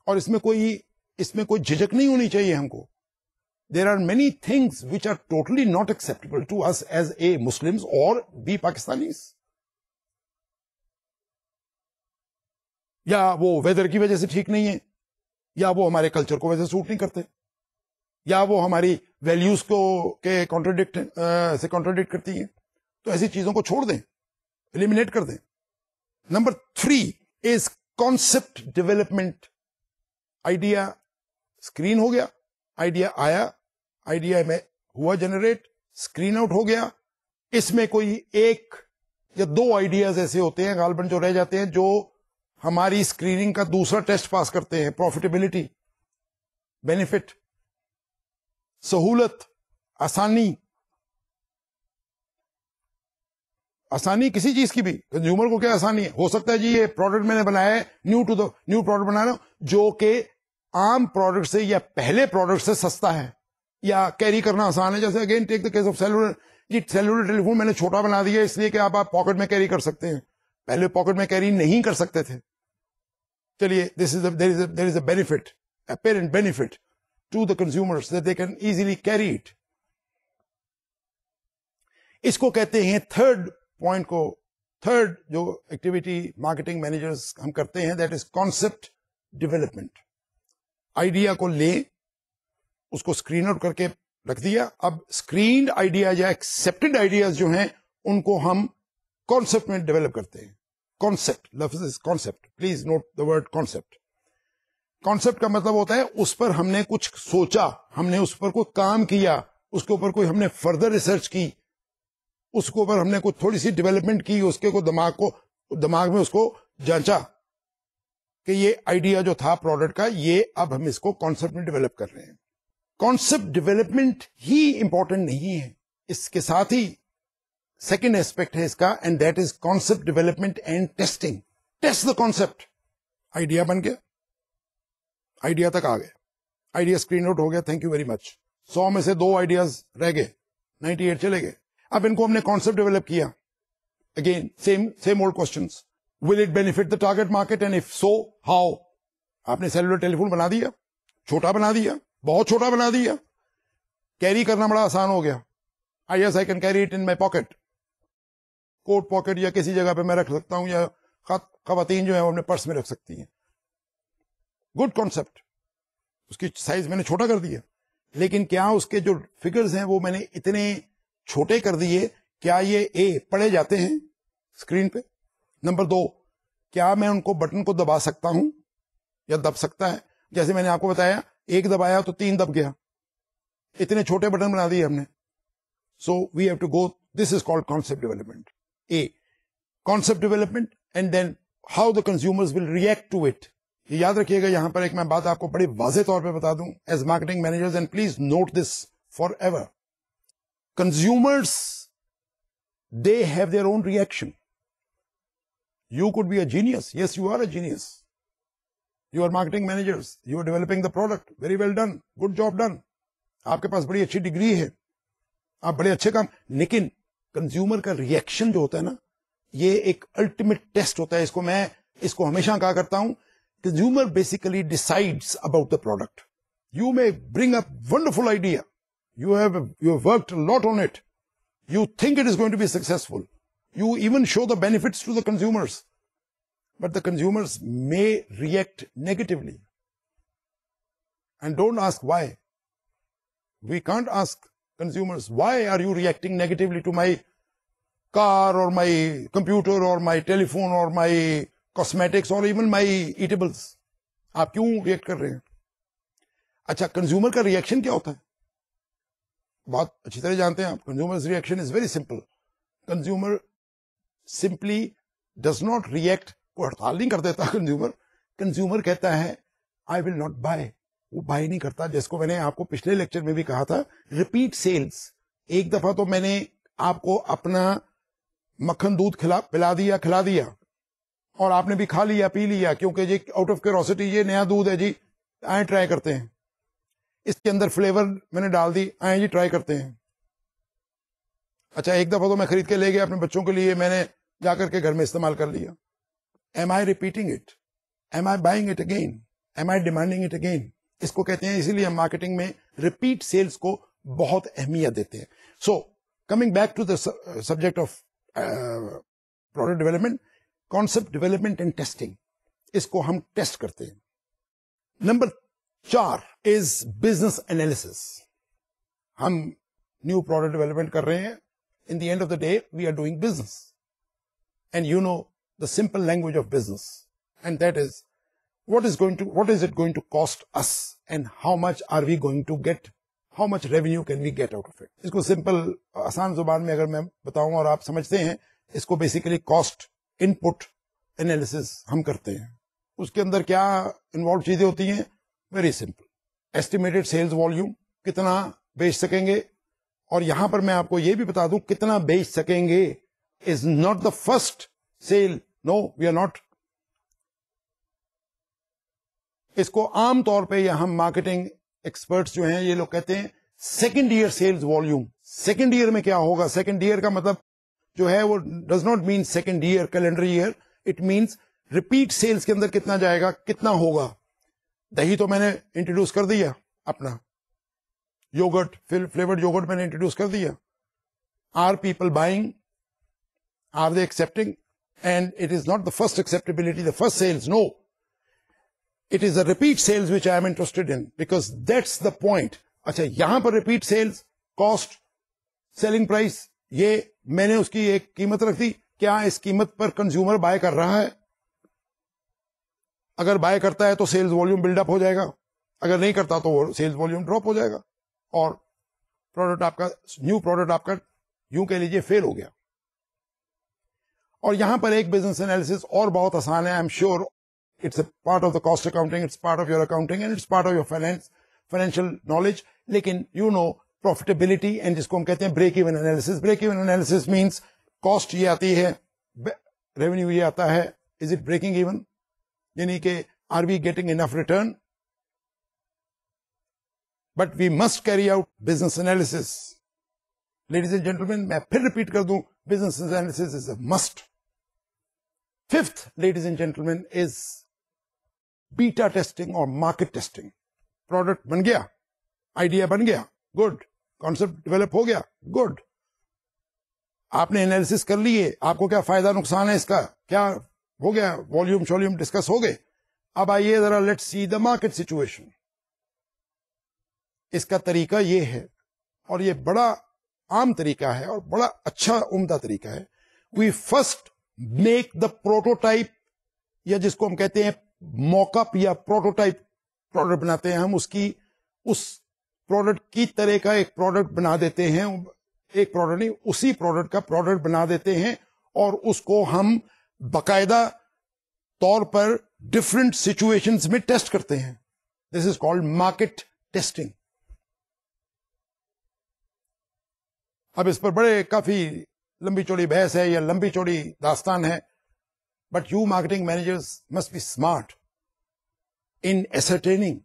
اور اس میں کوئی جھجک نہیں ہونی چاہیے ہم کو. There are many things which are totally not acceptable to us as a Muslims or be Pakistanis. یا وہ ویدر کی وجہ سے ٹھیک نہیں ہے, یا وہ ہمارے کلچر کو ویسے سوٹ نہیں کرتے, یا وہ ہماری ویلیوز کو کے کانٹراڈکٹ کرتی ہیں. تو ایسی چیزوں کو چھوڑ دیں, ایلیمینیٹ کر دیں. Number 3 is concept development. Idea screen ہو گیا, آئیڈیا آیا, آئیڈیا میں ہوا جنریٹ, اسکرین آؤٹ ہو گیا. اس میں کوئی ایک یا 2 آئیڈیاز ایسے ہوتے ہیں غالباً جو رہ جاتے ہیں, جو ہماری اسکریننگ کا دوسرا ٹیسٹ پاس کرتے ہیں. پروفیٹیبلٹی, بینیفٹ, سہولت, آسانی. آسانی کسی چیز کی بھی, کنزیومر کو کیا آسانی ہے؟ ہو سکتا ہے جی یہ پروڈکٹ میں نے بنایا ہے, نیو پروڈکٹ بنا رہا ہوں جو کہ عام پروڈکٹ سے یا پہلے پروڈکٹ سے سستا ہے یا کیری کرنا آسان ہے. جیسے again take the case of cellular. جی سیلولر ٹیلی فون میں نے چھوٹا بنا دیا اس لیے کہ آپ پاکٹ میں کیری کر سکتے ہیں, پہلے پاکٹ میں کیری نہیں کر سکتے تھے. چلیے there is a benefit, apparent benefit to the consumers that they can easily carry it. اس کو کہتے ہیں تھرڈ پوائنٹ کو, تھرڈ جو ایکٹیویٹی مارکیٹنگ مینیجرز ہم کرتے ہیں, that is concept development. Idea کو لیں, اس کو اسکرین آؤٹ کر کے رکھ دیا. اب اسکرینڈ آئیڈیا یا ایکسپٹڈ آئیڈیاز جو ہیں ان کو ہم کانسپٹ میں ڈیولپ کرتے ہیں. کانسپٹ, لفظ is concept, please note the word concept. Concept کا مطلب ہوتا ہے اس پر ہم نے کچھ سوچا, ہم نے اس پر کوئی کام کیا, اس کے اوپر کوئی ہم نے فردر ریسرچ کی, اس کے اوپر ہم نے کوئی تھوڑی سی ڈیولپمنٹ کی, اس کے دماغ میں اس کو جانچا کہ یہ آئیڈیا جو تھا پروڈکٹ کا, یہ اب ہم اس کو کانسپٹ میں ڈیولپ کر رہے ہیں. کانسپٹ ڈیولپمنٹ ہی امپورٹنٹ نہیں ہے, اس کے ساتھ ہی سیکنڈ ایسپیکٹ ہے اس کا, and that is concept development and testing. Test the concept. Idea بن گیا, آئیڈیا تک آ گئے, آئیڈیا اسکرین آؤٹ ہو گیا, تھینک یو ویری مچ. 100 میں سے 2 آئیڈیاز رہ گئے, 98 چلے گئے. اب ان کو ہم نے کانسپٹ ڈیولپ کیا. Again same old questions. Will it benefit the target market and if so how. آپ نے سیلولر ٹیلی فون بنا دیا, چھوٹا بنا دیا, بہت چھوٹا بنا دیا, کیری کرنا بڑا آسان ہو گیا. I can carry it in my pocket, coat pocket یا کسی جگہ پہ میں رکھ سکتا ہوں, یا خواتین جو ہیں وہ اپنے پرس میں رکھ سکتی ہیں. Good concept. اس کی سائز میں نے چھوٹا کر دیا, لیکن کیا اس کے جو فگرز ہیں وہ میں نے اتنے چھوٹے کر دیے, کیا یہ پڑھے جاتے ہیں اسکرین پہ؟ نمبر 2, کیا میں ان کو بٹن کو دبا سکتا ہوں یا دب سکتا ہے؟ جیسے میں نے آپ کو بتایا, 1 دبایا تو 3 دب گیا, اتنے چھوٹے بٹن بنا دیے ہم نے. So we have to go, this is called concept development. Concept development, and then how the consumers will react to it. یہ یاد رکھیے گا, یہاں پر ایک میں بات آپ کو بڑی واضح طور پہ بتا دوں as marketing managers, and please note this forever. Consumers, they have their own reaction. You could be a genius. Yes, you are a genius. You are marketing managers. You are developing the product. Very well done. Good job done. آپ کے پاس بڑی اچھی degree ہے, آپ بڑے اچھے کام, لیکن consumer کا ریئیکشن جو ہوتا ہے نا, یہ ایک الٹیمیٹ ٹیسٹ ہوتا ہے. اس کو ہمیشہ کہا کرتا ہوں, consumer basically decides about the product. You may bring a wonderful idea. You have worked a lot on it. You think it is going to be successful. You even show the benefits to the consumers. But the consumers may react negatively. And don't ask why. We can't ask consumers, why are you reacting negatively to my car or my computer or my telephone or my cosmetics or even my eatables? آپ کیوں react کر رہے ہیں؟ اچھا, consumer کا reaction کیا ہوتا ہے؟ بہت اچھی طرح جانتے ہیں آپ. Consumer reaction is very simple. Consumer simply does not react کوئی ہڑتال نہیں کر دیتا کنزیومر کہتا ہے آئی ول ناٹ بائی، وہ بائی نہیں کرتا. جس کو میں نے آپ کو پچھلے لیکچر میں بھی کہا تھا، ریپیٹ سیلز. ایک دفعہ تو میں نے آپ کو اپنا مکھن دودھ کھلا دیا اور آپ نے بھی کھا لیا پی لیا، کیونکہ جی آؤٹ آف کیوروسٹی یہ نیا دودھ ہے جی آئیں ٹرائی کرتے ہیں، اس کے اندر فلیور میں نے ڈال دی، آئیں جی ٹرائی کرتے ہیں. اچھا ایک دفعہ تو میں خرید کے لے گیا اپنے بچوں کے لیے، میں نے جا کر کے گھر میں استعمال کر لیا. Am I repeating it? Am I buying it again? Am I demanding it again? اس کو کہتے ہیں، اسی لیے ہم مارکیٹنگ میں ریپیٹ سیلز کو بہت اہمیت دیتے ہیں. So coming back to the subject of product development, concept development and testing, اس کو ہم ٹیسٹ کرتے ہیں. Number 4 is business analysis. ہم نیو پروڈکٹ ڈیولپمنٹ کر رہے ہیں. In the end of the day, we are doing business. And you know the simple language of business. And that is, what is it going to cost us? And how much are we going to get? How much revenue can we get out of it? اس کو simple, آسان زبان میں اگر میں بتاؤں اور آپ سمجھتے ہیں، اس کو basically cost input analysis ہم کرتے ہیں. اس کے اندر کیا انوالو چیزیں ہوتی ہیں؟ Very simple. Estimated sales volume، کتنا بیچ سکیں گے. اور یہاں پر میں آپ کو یہ بھی بتا دوں، کتنا بیچ سکیں گے is not the first sale. No, we are not. اس کو عام طور پہ یا ہم مارکیٹنگ ایکسپرٹس جو ہیں یہ لوگ کہتے ہیں second year sales volume. Second year میں کیا ہوگا؟ سیکنڈ ایئر کا مطلب جو ہے وہ does not mean second year calendar year, it means repeat sales کے اندر کتنا جائے گا، کتنا ہوگا. دہی تو میں نے انٹروڈیوس کر دیا، اپنا یوگرٹ فلیورڈ یوگرٹ میں نے انٹروڈیوس کر دیا. Are people buying? Are they accepting? And it is not the first acceptability, the first sales. No, it is the repeat sales which I am interested in, because that's the point. اچھا یہاں پر repeat sales, cost, selling price, یہ میں نے اس کی ایک قیمت رکھ دی. کیا اس قیمت پر کنزیومر بائی کر رہا ہے؟ اگر بائی کرتا ہے تو سیلز والیوم بلڈ اپ ہو جائے گا، اگر نہیں کرتا تو وہ سیلز والیوم ڈراپ ہو جائے گا، اور پروڈکٹ آپ کا، نیو پروڈکٹ آپ کا یوں کہہ لیجیے فیل ہو گیا. اور یہاں پر ایک بزنس انالیسس اور بہت آسان ہے. I am sure it's a part of the cost accounting, it's part of your accounting and it's part of your financial knowledge. لیکن یو نو پروفیٹیبلٹی، اینڈ جس کو ہم کہتے ہیں break even analysis. Break even analysis means cost یہ آتی ہے، revenue یہ آتا ہے، از اٹ بریکنگ ایون؟ یعنی کہ are we getting enough return? But we must carry out business analysis. Ladies and gentlemen, میں پھر ریپیٹ کر دوں، business analysis is a must. 5th, ladies and gentlemen, is beta testing or market testing. Product بن گیا، idea بن گیا، good. Concept develop ہو گیا، good. آپ نے انالیسس کر لیے، آپ کو کیا فائدہ نقصان ہے اس کا، کیا ہو گیا، والیوم شولیوم ڈسکس ہو گئے. اب آئیے ذرا let's see the market situation. اس کا طریقہ یہ ہے، اور یہ بڑا عام طریقہ ہے اور بڑا اچھا عمدہ طریقہ ہے. We first make the prototype, یا جس کو ہم کہتے ہیں موک اپ یا پروٹوٹائپ پروڈکٹ بناتے ہیں. ہم اس پروڈکٹ کی طرح کا ایک پروڈکٹ بنا دیتے ہیں، ایک پروڈکٹ نہیں، اسی پروڈکٹ کا پروڈکٹ بنا دیتے ہیں، اور اس کو ہم باقاعدہ طور پر ڈفرینٹ سچویشنز میں ٹیسٹ کرتے ہیں. دس از کالڈ مارکیٹ ٹیسٹنگ. اب اس پر بڑے کافی لمبی چوڑی بحث ہے یا لمبی چوڑی داستان ہے، but you marketing managers must be smart in ascertaining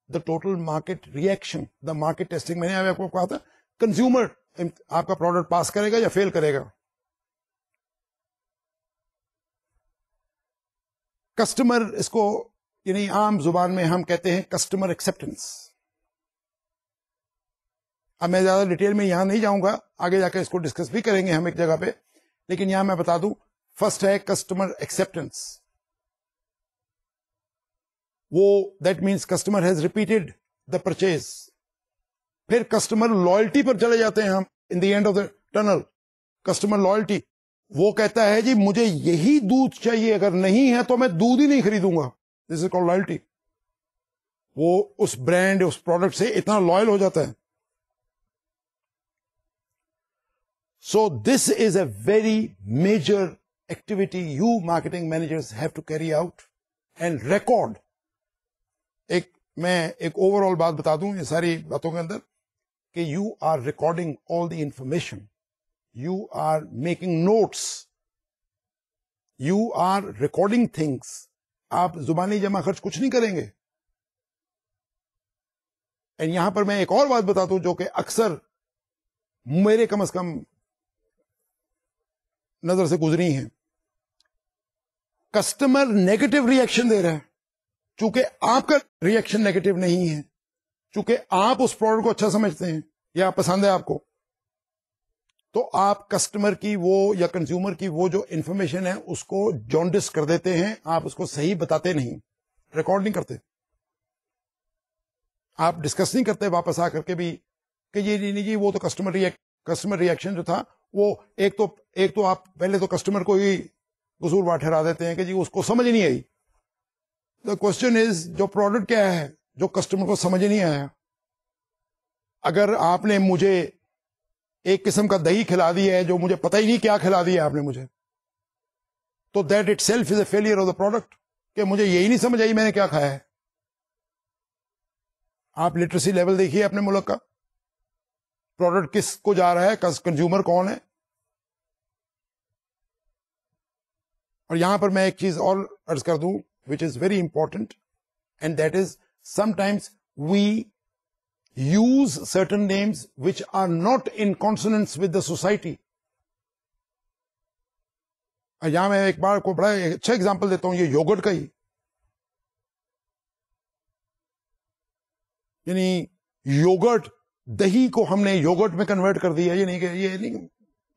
the total market reaction. The market testing میں نے آپ کو کہا تھا، کنزیومر آپ کا پروڈکٹ پاس کرے گا یا فیل کرے گا. کسٹمر، اس کو یعنی عام زبان میں ہم کہتے ہیں کسٹمر ایکسپٹینس. اب میں زیادہ ڈیٹیل میں یہاں نہیں جاؤں گا، آگے جا کے اس کو ڈسکس بھی کریں گے ہم ایک جگہ پہ، لیکن یہاں میں بتا دوں فرسٹ ہے کسٹمر ایکسپٹینس. وہ that means customer has repeated the purchase. پھر کسٹمر لائلٹی پر چلے جاتے ہیں ہم. In the end of the tunnel customer loyalty, وہ کہتا ہے جی مجھے یہی دودھ چاہیے، اگر نہیں ہے تو میں دودھ ہی نہیں خریدوں گا. دس از کالڈ لائلٹی. وہ اس برانڈ، اس پروڈکٹ سے اتنا لائل ہو جاتا ہے. So this is a very major activity you marketing managers have to carry out and record. میں ایک اوور آل بات بتا دوں یہ ساری باتوں کے اندر کہ you are recording all the information, you are making notes, you are recording things. آپ زبانی جمع خرچ کچھ نہیں کریں گے. اینڈ یہاں پر میں ایک اور بات بتاتا ہوں جو کہ اکثر میرے کم از کم نظر سے گزری ہیں. کسٹمر نیگیٹو ریئیکشن دے رہا ہے, چونکہ آپ کا ریئیکشن نیگیٹو نہیں ہے, چونکہ آپ اس پروڈکٹ کو اچھا سمجھتے ہیں یا پسند ہے آپ کو, تو آپ کسٹمر کی وہ یا کنزیومر کی وہ جو انفارمیشن ہے اس کو جونڈس کر دیتے ہیں. آپ اس کو صحیح بتاتے نہیں, ریکارڈ نہیں کرتے, آپ ڈسکس نہیں کرتے واپس آ کر کے بھی کہ یہ نہیں جی وہ تو کسٹمر ریئیکشن جو تھا وہ ایک تو آپ پہلے تو کسٹمر کو ہی قصوروار ٹھہرا دیتے ہیں کہ جی اس کو سمجھ نہیں آئی. دا کوشچن از جو پروڈکٹ کیا ہے جو کسٹمر کو سمجھ نہیں آیا. اگر آپ نے مجھے ایک قسم کا دہی کھلا دیا ہے جو مجھے پتہ ہی نہیں کیا کھلا دیا آپ نے مجھے, تو that it self is a failure of the product کہ مجھے یہی نہیں سمجھ آئی میں نے کیا کھایا ہے. آپ لٹریسی لیول دیکھیے اپنے ملک کا, پروڈکٹ کس کو جا رہا ہے, کنزیومر کون ہے. اور یہاں پر میں ایک چیز اور عرض کر دوں which is very important, and that is sometimes we use certain names which are not in consonance with the society. یہاں میں ایک بار کو بڑا اچھا ایگزامپل دیتا ہوں, یہ یوگرٹ کا ہی. یعنی یوگرٹ, دہی کو ہم نے یوگرٹ میں کنورٹ کر دیا. یہ نہیں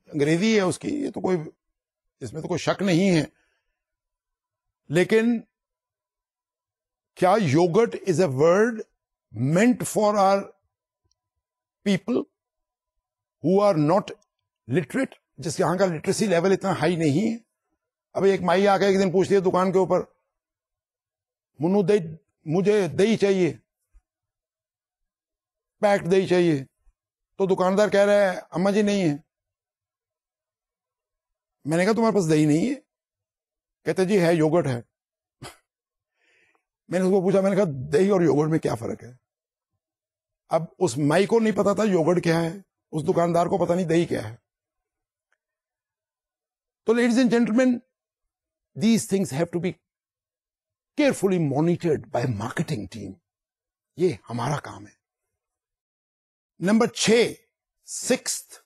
انگریزی ہے اس کی, یہ تو کوئی اس میں تو کوئی شک نہیں ہے. لیکن کیا yogurt is a word meant for our people who are not literate, جس یہاں کا لٹریسی لیول اتنا ہائی نہیں ہے. اب ایک مائی آ کے ایک دن پوچھتی ہے دکان کے اوپر, منو مجھے دہی چاہیے, پیکڈ دہی چاہیے. تو دکاندار کہہ رہا ہے اما جی نہیں ہے. میں نے کہا تمہارے پاس دہی نہیں ہے؟ کہتے جی ہے, یوگرٹ ہے. میں نے اس کو پوچھا, میں نے کہا دہی اور یوگرٹ میں کیا فرق ہے؟ اب اس مائی کو نہیں پتا تھا یوگرٹ کیا ہے, اس دکاندار کو پتا نہیں دہی کیا ہے. تو ladies and gentlemen, these things have to be carefully monitored by marketing team. یہ ہمارا کام ہے. Number 6, sixth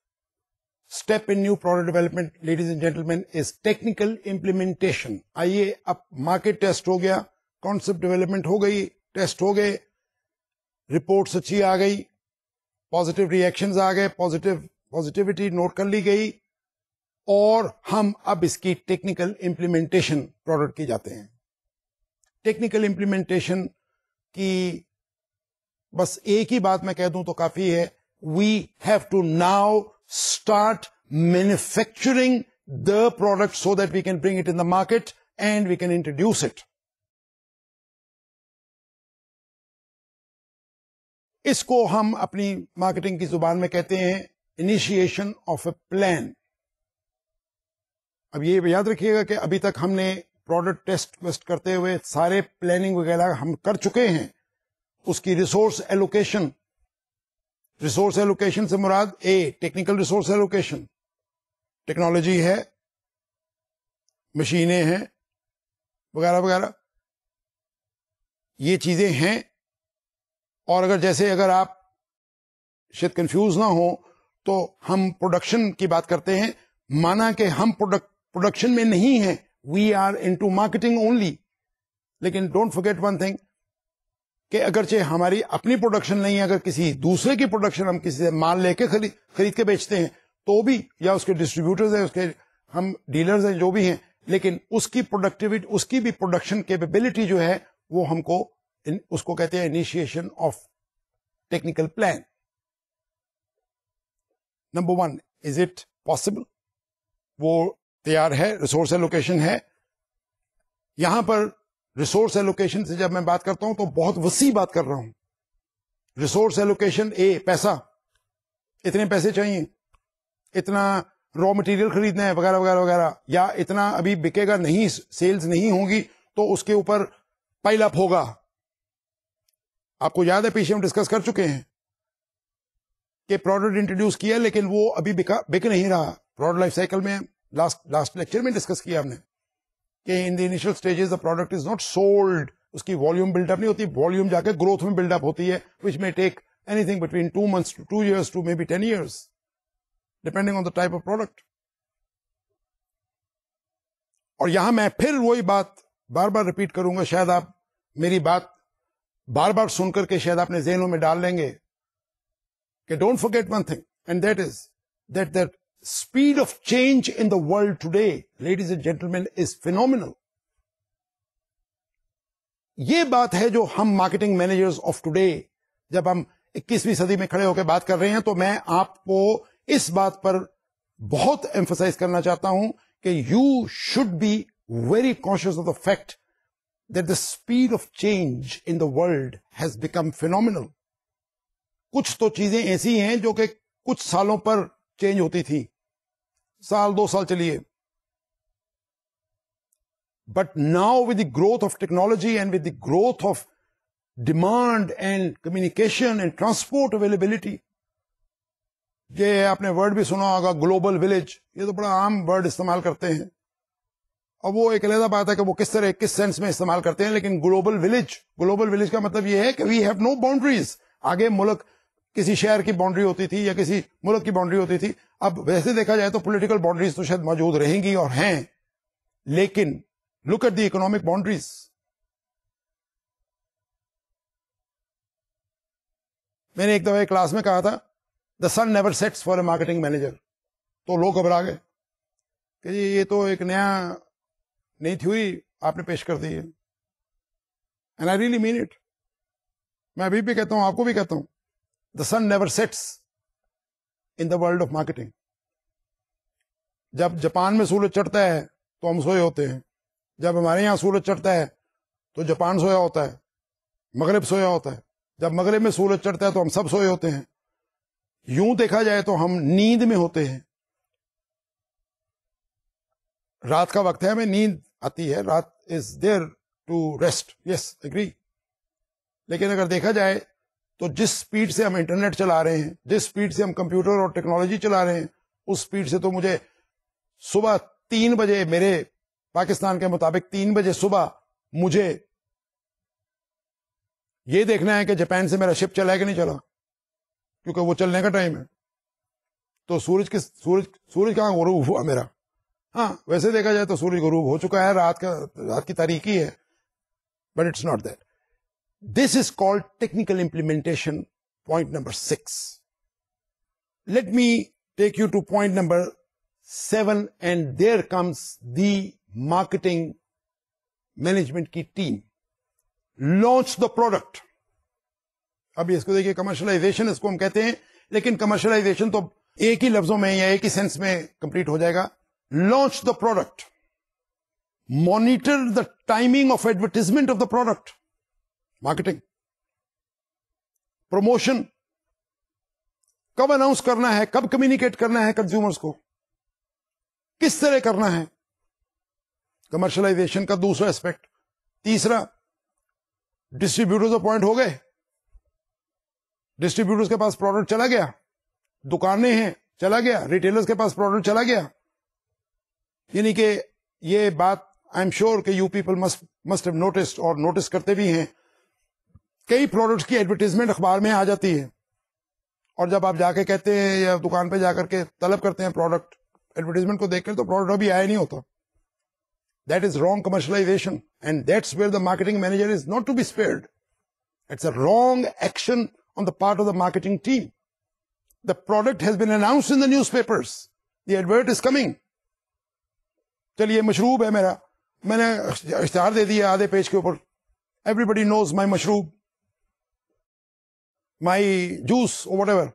step in new product development ladies and gentlemen is technical implementation. آئیے, اب مارکیٹ ٹیسٹ ہو گیا, کانسپٹ ڈیولپمنٹ ہو گئی, ٹیسٹ ہو گئے, reports اچھی آ گئی, پازیٹیو ریئیکشنز آ گئے, پازیٹیوٹی نوٹ کر لی گئی, اور ہم اب اس کی ٹیکنیکل امپلیمنٹیشن پروڈکٹ کی جاتے ہیں. ٹیکنیکل امپلیمنٹیشن کی بس ایک ہی بات میں کہہ دوں تو کافی ہے. We have to now start manufacturing the product so that we can bring it in the market and we can introduce it. اس کو ہم اپنی مارکیٹنگ کی زبان میں کہتے ہیں انیشیشن آف اے پلان. اب یہ یاد رکھیے گا کہ ابھی تک ہم نے پروڈکٹ ٹیسٹ کرتے ہوئے سارے پلاننگ وغیرہ ہم کر چکے ہیں. اس کی ریسورس ایلوکیشن سے مراد ٹیکنیکل ریسورس ایلوکیشن, ٹیکنالوجی ہے, مشینیں ہیں وغیرہ وغیرہ, یہ چیزیں ہیں. اور اگر آپ شاید کنفیوز نہ ہو تو ہم پروڈکشن کی بات کرتے ہیں, مانا کہ ہم پروڈکشن میں نہیں ہیں, we are into marketing only. لیکن ڈونٹ فرگیٹ ون تھنگ کہ اگرچہ ہماری اپنی پروڈکشن نہیں ہے, اگر کسی دوسرے کی پروڈکشن ہم کسی سے مال لے کے خرید کے بیچتے ہیں تو بھی, یا اس کے ڈسٹریبیوٹرز ہیں, اس کے ہم ڈیلرز ہیں, جو بھی ہیں, لیکن اس کی پروڈکٹیوٹی, اس کی بھی پروڈکشن کیپیبلٹی جو ہے وہ ہم کو, اس کو کہتے ہیں initiation of technical plan. Number 1, is it possible? وہ تیار ہے, ریسورس ایلوکیشن ہے. یہاں پر ریسورس ایلوکیشن سے جب میں بات کرتا ہوں تو بہت وسیع بات کر رہا ہوں. ریسورس ایلوکیشن پیسہ, اتنے پیسے چاہیے, اتنا را مٹیریل خریدنا ہے وغیرہ وغیرہ وغیرہ, یا اتنا ابھی بکے گا نہیں, سیلز نہیں ہوں گی تو اس کے اوپر پائل اپ ہوگا. آپ کو یاد ہے پیچھے ہم ڈسکس کر چکے ہیں کہ پروڈکٹ انٹروڈیوس کیا لیکن وہ ابھی بک نہیں رہا. پروڈکٹ لائف سائیکل میں لاسٹ لیکچر میں ڈسکس کیا ہم نے کہ in the initial stages the product is not sold, اس کی والیوم بلڈ اپ نہیں ہوتی, والیوم جا کے گروتھ میں بلڈ اپ ہوتی ہے, وچ میں take any thing between 2 months to 2 years to maybe 10 years depending on the type of product. اور یہاں میں پھر وہی بات بار بار ریپیٹ کروں گا, شاید آپ میری بات بار بار سن کر کے شاید اپنے ذہنوں میں ڈال لیں گے کہ don't forget one thing, and that is that speed of change in the world today, ladies and gentlemen, is phenomenal. یہ بات ہے جو ہم مارکیٹنگ مینیجرز آف ٹوڈے جب ہم 21ویں صدی میں کھڑے ہو کے بات کر رہے ہیں تو میں آپ کو اس بات پر بہت ایمفسائز کرنا چاہتا ہوں کہ you should be very conscious of the fact that the speed of change in the world has become phenomenal. کچھ تو چیزیں ایسی ہیں جو کہ کچھ سالوں پر چینج ہوتی تھی, سال 2 سال چلیے, but now with the growth of technology and with the growth of demand and communication and transport availability, یہ آپ نے ورڈ بھی سنا ہوگا گلوبل ولیج, یہ تو بڑا عام ورڈ استعمال کرتے ہیں, اور وہ ایک علیحدہ بات ہے کہ وہ کس طرح کس سینس میں استعمال کرتے ہیں, لیکن گلوبل ولیج کا مطلب یہ ہے کہ وی ہیو نو باؤنڈریز. آگے ملک کسی شہر کی باؤنڈری ہوتی تھی یا کسی ملک کی باؤنڈری ہوتی تھی, اب ویسے دیکھا جائے تو پولیٹیکل باؤنڈریز تو شاید موجود رہیں گی اور ہیں, لیکن look at the economic boundaries. میں نے ایک دفعہ کلاس میں کہا تھا the sun never sets for a marketing manager, تو لوگ گھبرا گئے کہ جی یہ تو ایک نئی تھیوری آپ نے پیش کر دی ہے, and I really mean it. میں ابھی بھی کہتا ہوں, آپ کو بھی کہتا ہوں, the sun never sets in the world of marketing. جب جاپان میں سورج چڑھتا ہے تو ہم سوئے ہوتے ہیں, جب ہمارے یہاں سورج چڑھتا ہے تو جاپان سویا ہوتا ہے, مغرب سویا ہوتا ہے, جب مغرب میں سورج چڑھتا ہے تو ہم سب سوئے ہوتے ہیں. یوں دیکھا جائے تو ہم نیند میں ہوتے ہیں, رات کا وقت ہے, ہمیں نیند آتی ہے, رات از دیر ٹو ریسٹ, یس ایگری. لیکن اگر دیکھا جائے تو جس سپیڈ سے ہم انٹرنیٹ چلا رہے ہیں, جس سپیڈ سے ہم کمپیوٹر اور ٹیکنالوجی چلا رہے ہیں, اس سپیڈ سے تو مجھے صبح 3 بجے, میرے پاکستان کے مطابق 3 بجے صبح, مجھے یہ دیکھنا ہے کہ جاپان سے میرا شپ چلا ہے کہ نہیں چلا, کیونکہ وہ چلنے کا ٹائم ہے. تو سورج کہاں غروب ہوا میرا؟ ہاں ویسے دیکھا جائے تو سورج غروب ہو چکا ہے, رات کی تاریکی ہے, but it's not that. This is called technical implementation, point number 6. Let me take you to point number 7, and there comes the marketing management کی team. Launch the product. ابھی اس کو دیکھیے, کمرشلائزیشن اس کو ہم کہتے ہیں, لیکن کمرشلائزیشن تو ایک ہی لفظوں میں یا ایک ہی سینس میں کمپلیٹ ہو جائے گا. Launch the product. Monitor the timing of advertisement of the product. Marketing, promotion, کب اناؤنس کرنا ہے, کب کمیونیکیٹ کرنا ہے کنزیومرز کو, کس طرح کرنا ہے. کمرشلائزیشن کا دوسرا اسپیکٹ. تیسرا, ڈسٹریبیوٹرز اپوائنٹ ہو گئے, ڈسٹریبیوٹرز کے پاس پروڈکٹ چلا گیا, دکانیں ہیں چلا گیا, ریٹیلرز کے پاس پروڈکٹ چلا گیا. یعنی کہ یہ بات آئی ایم شیور کہ you people must have noticed, اور نوٹس کرتے بھی ہیں, کئی پروڈکٹس کی ایڈورٹیزمنٹ اخبار میں آ جاتی ہے, اور جب آپ جا کے کہتے ہیں یا دکان پہ جا کر کے طلب کرتے ہیں پروڈکٹ, ایڈورٹیزمنٹ کو دیکھ کر تو پروڈکٹ ابھی آیا نہیں ہوتا. That is wrong commercialisation, and that's where the marketing manager is not to be spared. It's a wrong action on the part of the marketing team. The product has been announced in the newspapers, the advert is coming. چلیے مشروب ہے میرا, میں نے اشتہار دے دیا آدھے page کے اوپر, ایوری بڈی نوز مائی مشروب, مائی جوس, واٹ ایور.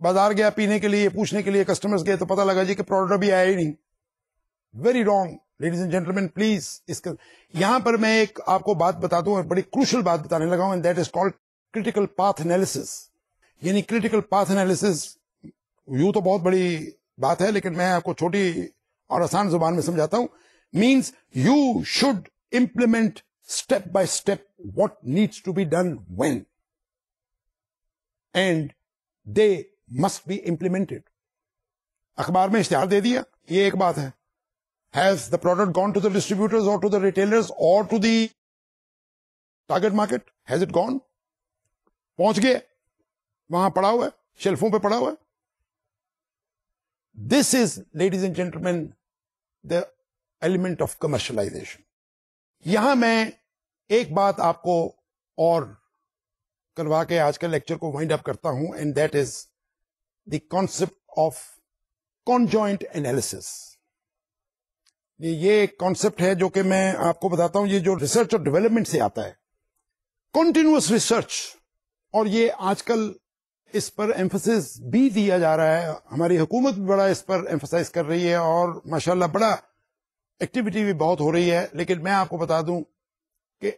بازار گیا پینے کے لیے, پوچھنے کے لیے, کسٹمرز گئے تو پتا لگا جی کہ پروڈکٹ ابھی آیا ہی نہیں. Very wrong. Ladies and gentlemen please, یہاں پر میں ایک آپ کو بات بتا دوں, بڑی کروشل بات بتانے لگا ہوں, and that is called critical path analysis. یعنی کریٹیکل پاتھ انالیسس یوں تو بہت بڑی بات ہے لیکن میں آپ کو چھوٹی اور آسان زبان میں سمجھاتا ہوں. Means you should implement step by step what needs to be done when, and they must be implemented. اخبار میں اشتہار دے دیا, یہ ایک بات ہے. Has the product gone to the distributors or to the retailers or to the target market? Has it gone? پہنچ گئے, وہاں پڑا ہوا ہے, شیلفوں پہ پڑا ہوا ہے. This is, ladies and gentlemen, the element of commercialization. یہاں میں ایک بات آپ کو اور کروا کے آج کا لیکچر کو وائنڈ اپ کرتا ہوں, and that is the concept of conjoint analysis. یہ ایک کانسپٹ ہے جو کہ میں آپ کو بتاتا ہوں, یہ جو ریسرچ اور ڈیولپمنٹ سے آتا ہے, کنٹینیوس ریسرچ. اور یہ آج کل اس پر ایمفسس بھی دیا جا رہا ہے, ہماری حکومت بھی بڑا اس پر ایمفسائز کر رہی ہے, اور ماشاءاللہ بڑا ایکٹیویٹی بھی بہت ہو رہی ہے. لیکن میں آپ کو بتا دوں کہ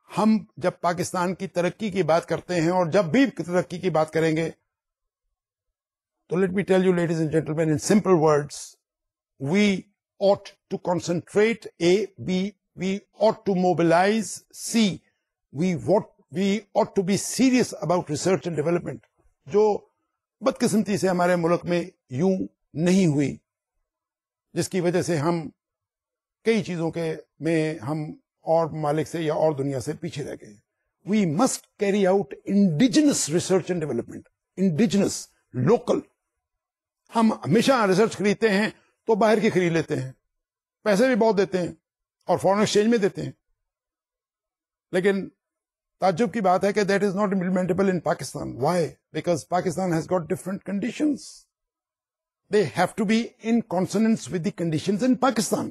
ہم جب پاکستان کی ترقی کی بات کرتے ہیں, اور جب بھی ترقی کی بات کریں گے, تو let me tell you ladies and gentlemen in simple words, we ought to concentrate, we ought to mobilize, we ought to be serious about research and development, جو بدقسمتی سے ہمارے ملک میں یوں نہیں ہوئی, جس کی وجہ سے ہم کئی چیزوں کے میں ہم اور ممالک سے یا اور دنیا سے پیچھے رہ گئے. We must carry out indigenous research and development, indigenous, local. ہم ہمیشہ ریسرچ خریدتے ہیں تو باہر کی خرید لیتے ہیں, پیسے بھی بہت دیتے ہیں اور فورن ایکسچینج میں دیتے ہیں, لیکن تعجب کی بات ہے کہ that is not implementable in Pakistan. Why? Because Pakistan has got different conditions. They have to be in consonance with the conditions in Pakistan.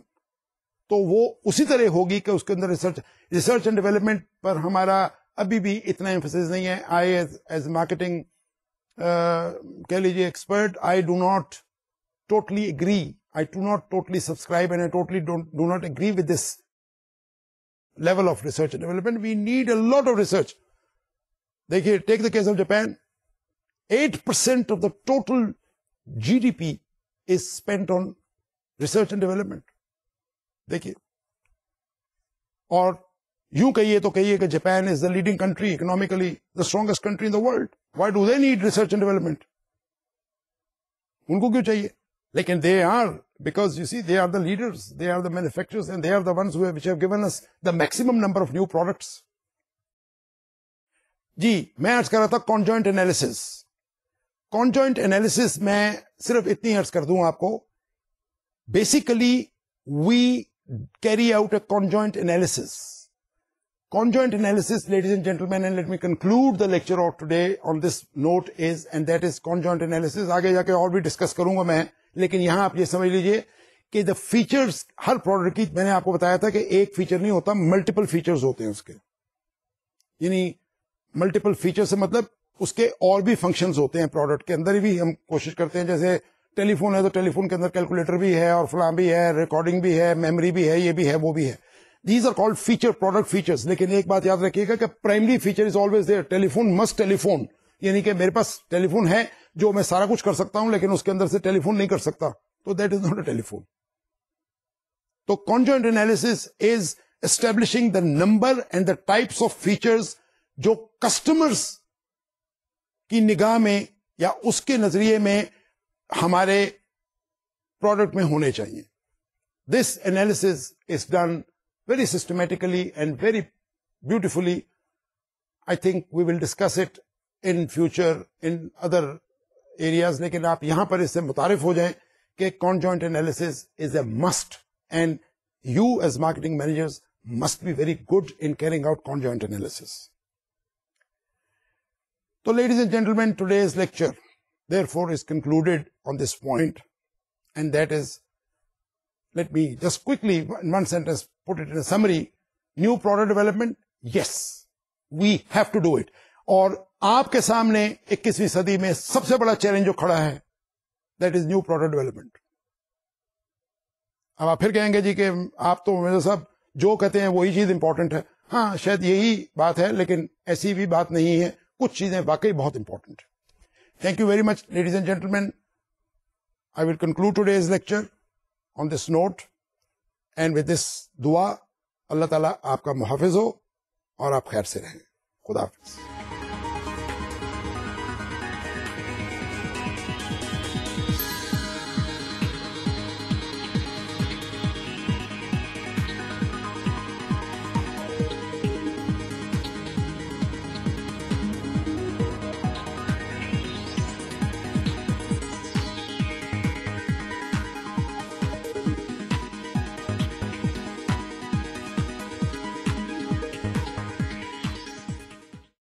تو وہ اسی طرح ہوگی کہ اس کے اندر ریسرچ اینڈ ڈیولپمنٹ پر ہمارا ابھی بھی اتنا ایمفسس نہیں ہے. آئی ایز مارکیٹنگ کہہ لیجیے expert, I do not totally agree, I do not totally subscribe, and I totally do not agree with this level of research and development. We need a lot of research. Take the case of Japan. 8% of the total GDP is spent on research and development. دیکھیے, اور یوں کہیے تو کہیے کہ Japan is the leading country, economically the strongest country in the world. Why do they need research and development? ان کو کیوں چاہیے؟ لیکن they are, because you see, they are the leaders, they are the manufacturers, and they are the ones which have given us the maximum number of new products. جی, میں عرض کر رہا تھا conjoint analysis. Conjoint analysis میں صرف اتنی عرض کر دوں آپ کو. Basically, we carry out a conjoint analysis. Conjoint analysis, ladies and gentlemen, and let me conclude the lecture of today on this note is, and that is conjoint analysis. آگے جا کے اور بھی ڈسکس کروں گا میں, لیکن یہاں آپ یہ سمجھ لیجئے کہ دا فیچرز ہر پروڈکٹ کی, میں نے آپ کو بتایا تھا کہ ایک فیچر نہیں ہوتا, ملٹیپل فیچرز ہوتے ہیں اس کے. یعنی ملٹیپل فیچر سے مطلب اس کے اور بھی فنکشنز ہوتے ہیں پروڈکٹ کے اندر بھی. ہم کوشش کرتے ہیں, جیسے ٹیلی فون ہے تو ٹیلی فون کے اندر کیلکولیٹر بھی ہے, اور فلاں بھی ہے, ریکارڈنگ بھی ہے, میموری بھی ہے, یہ بھی ہے, وہ بھی ہے. These are called feature, product features. لیکن ایک بات یاد رکھیے گا کہ primary feature is always there. Telephone must telephone, یعنی کہ میرے پاس ٹیلیفون ہے جو میں سارا کچھ کر سکتا ہوں, لیکن اس کے اندر سے ٹیلیفون نہیں کر سکتا, تو that is not a telephone. تو conjoint analysis is establishing the number and the types of features جو کسٹمرز کی نگاہ میں یا اس کے نظریے میں ہمارے پروڈکٹ میں ہونے چاہیے. This analysis is done very systematically and very beautifully. I think we will discuss it in future in other areas, لیکن آپ یہاں پر اس سے متعارف ہو جائیں کہ conjoint analysis is a must, and you as marketing managers must be very good in carrying out conjoint analysis. So ladies and gentlemen, today's lecture therefore is concluded on this point, and that is, let me just quickly in one sentence put it in a summary. New product development, yes, we have to do it. اور آپ کے سامنے 21ویں صدی میں سب سے بڑا challenge جو کھڑا ہے, that is new product development. اب آپ پھر کہیں گے جی کہ آپ تو مرزا صاحب جو کہتے ہیں وہی چیز امپورٹنٹ ہے. ہاں, شاید یہی بات ہے, لیکن ایسی بھی بات نہیں ہے. کچھ چیزیں واقعی بہت امپورٹنٹ ہے. Thank you very much ladies and gentlemen. I will conclude today's lecture on this note and with this dua. اللہ تعالیٰ آپ کا محافظ ہو اور آپ خیر سے رہیں. خدا حافظ.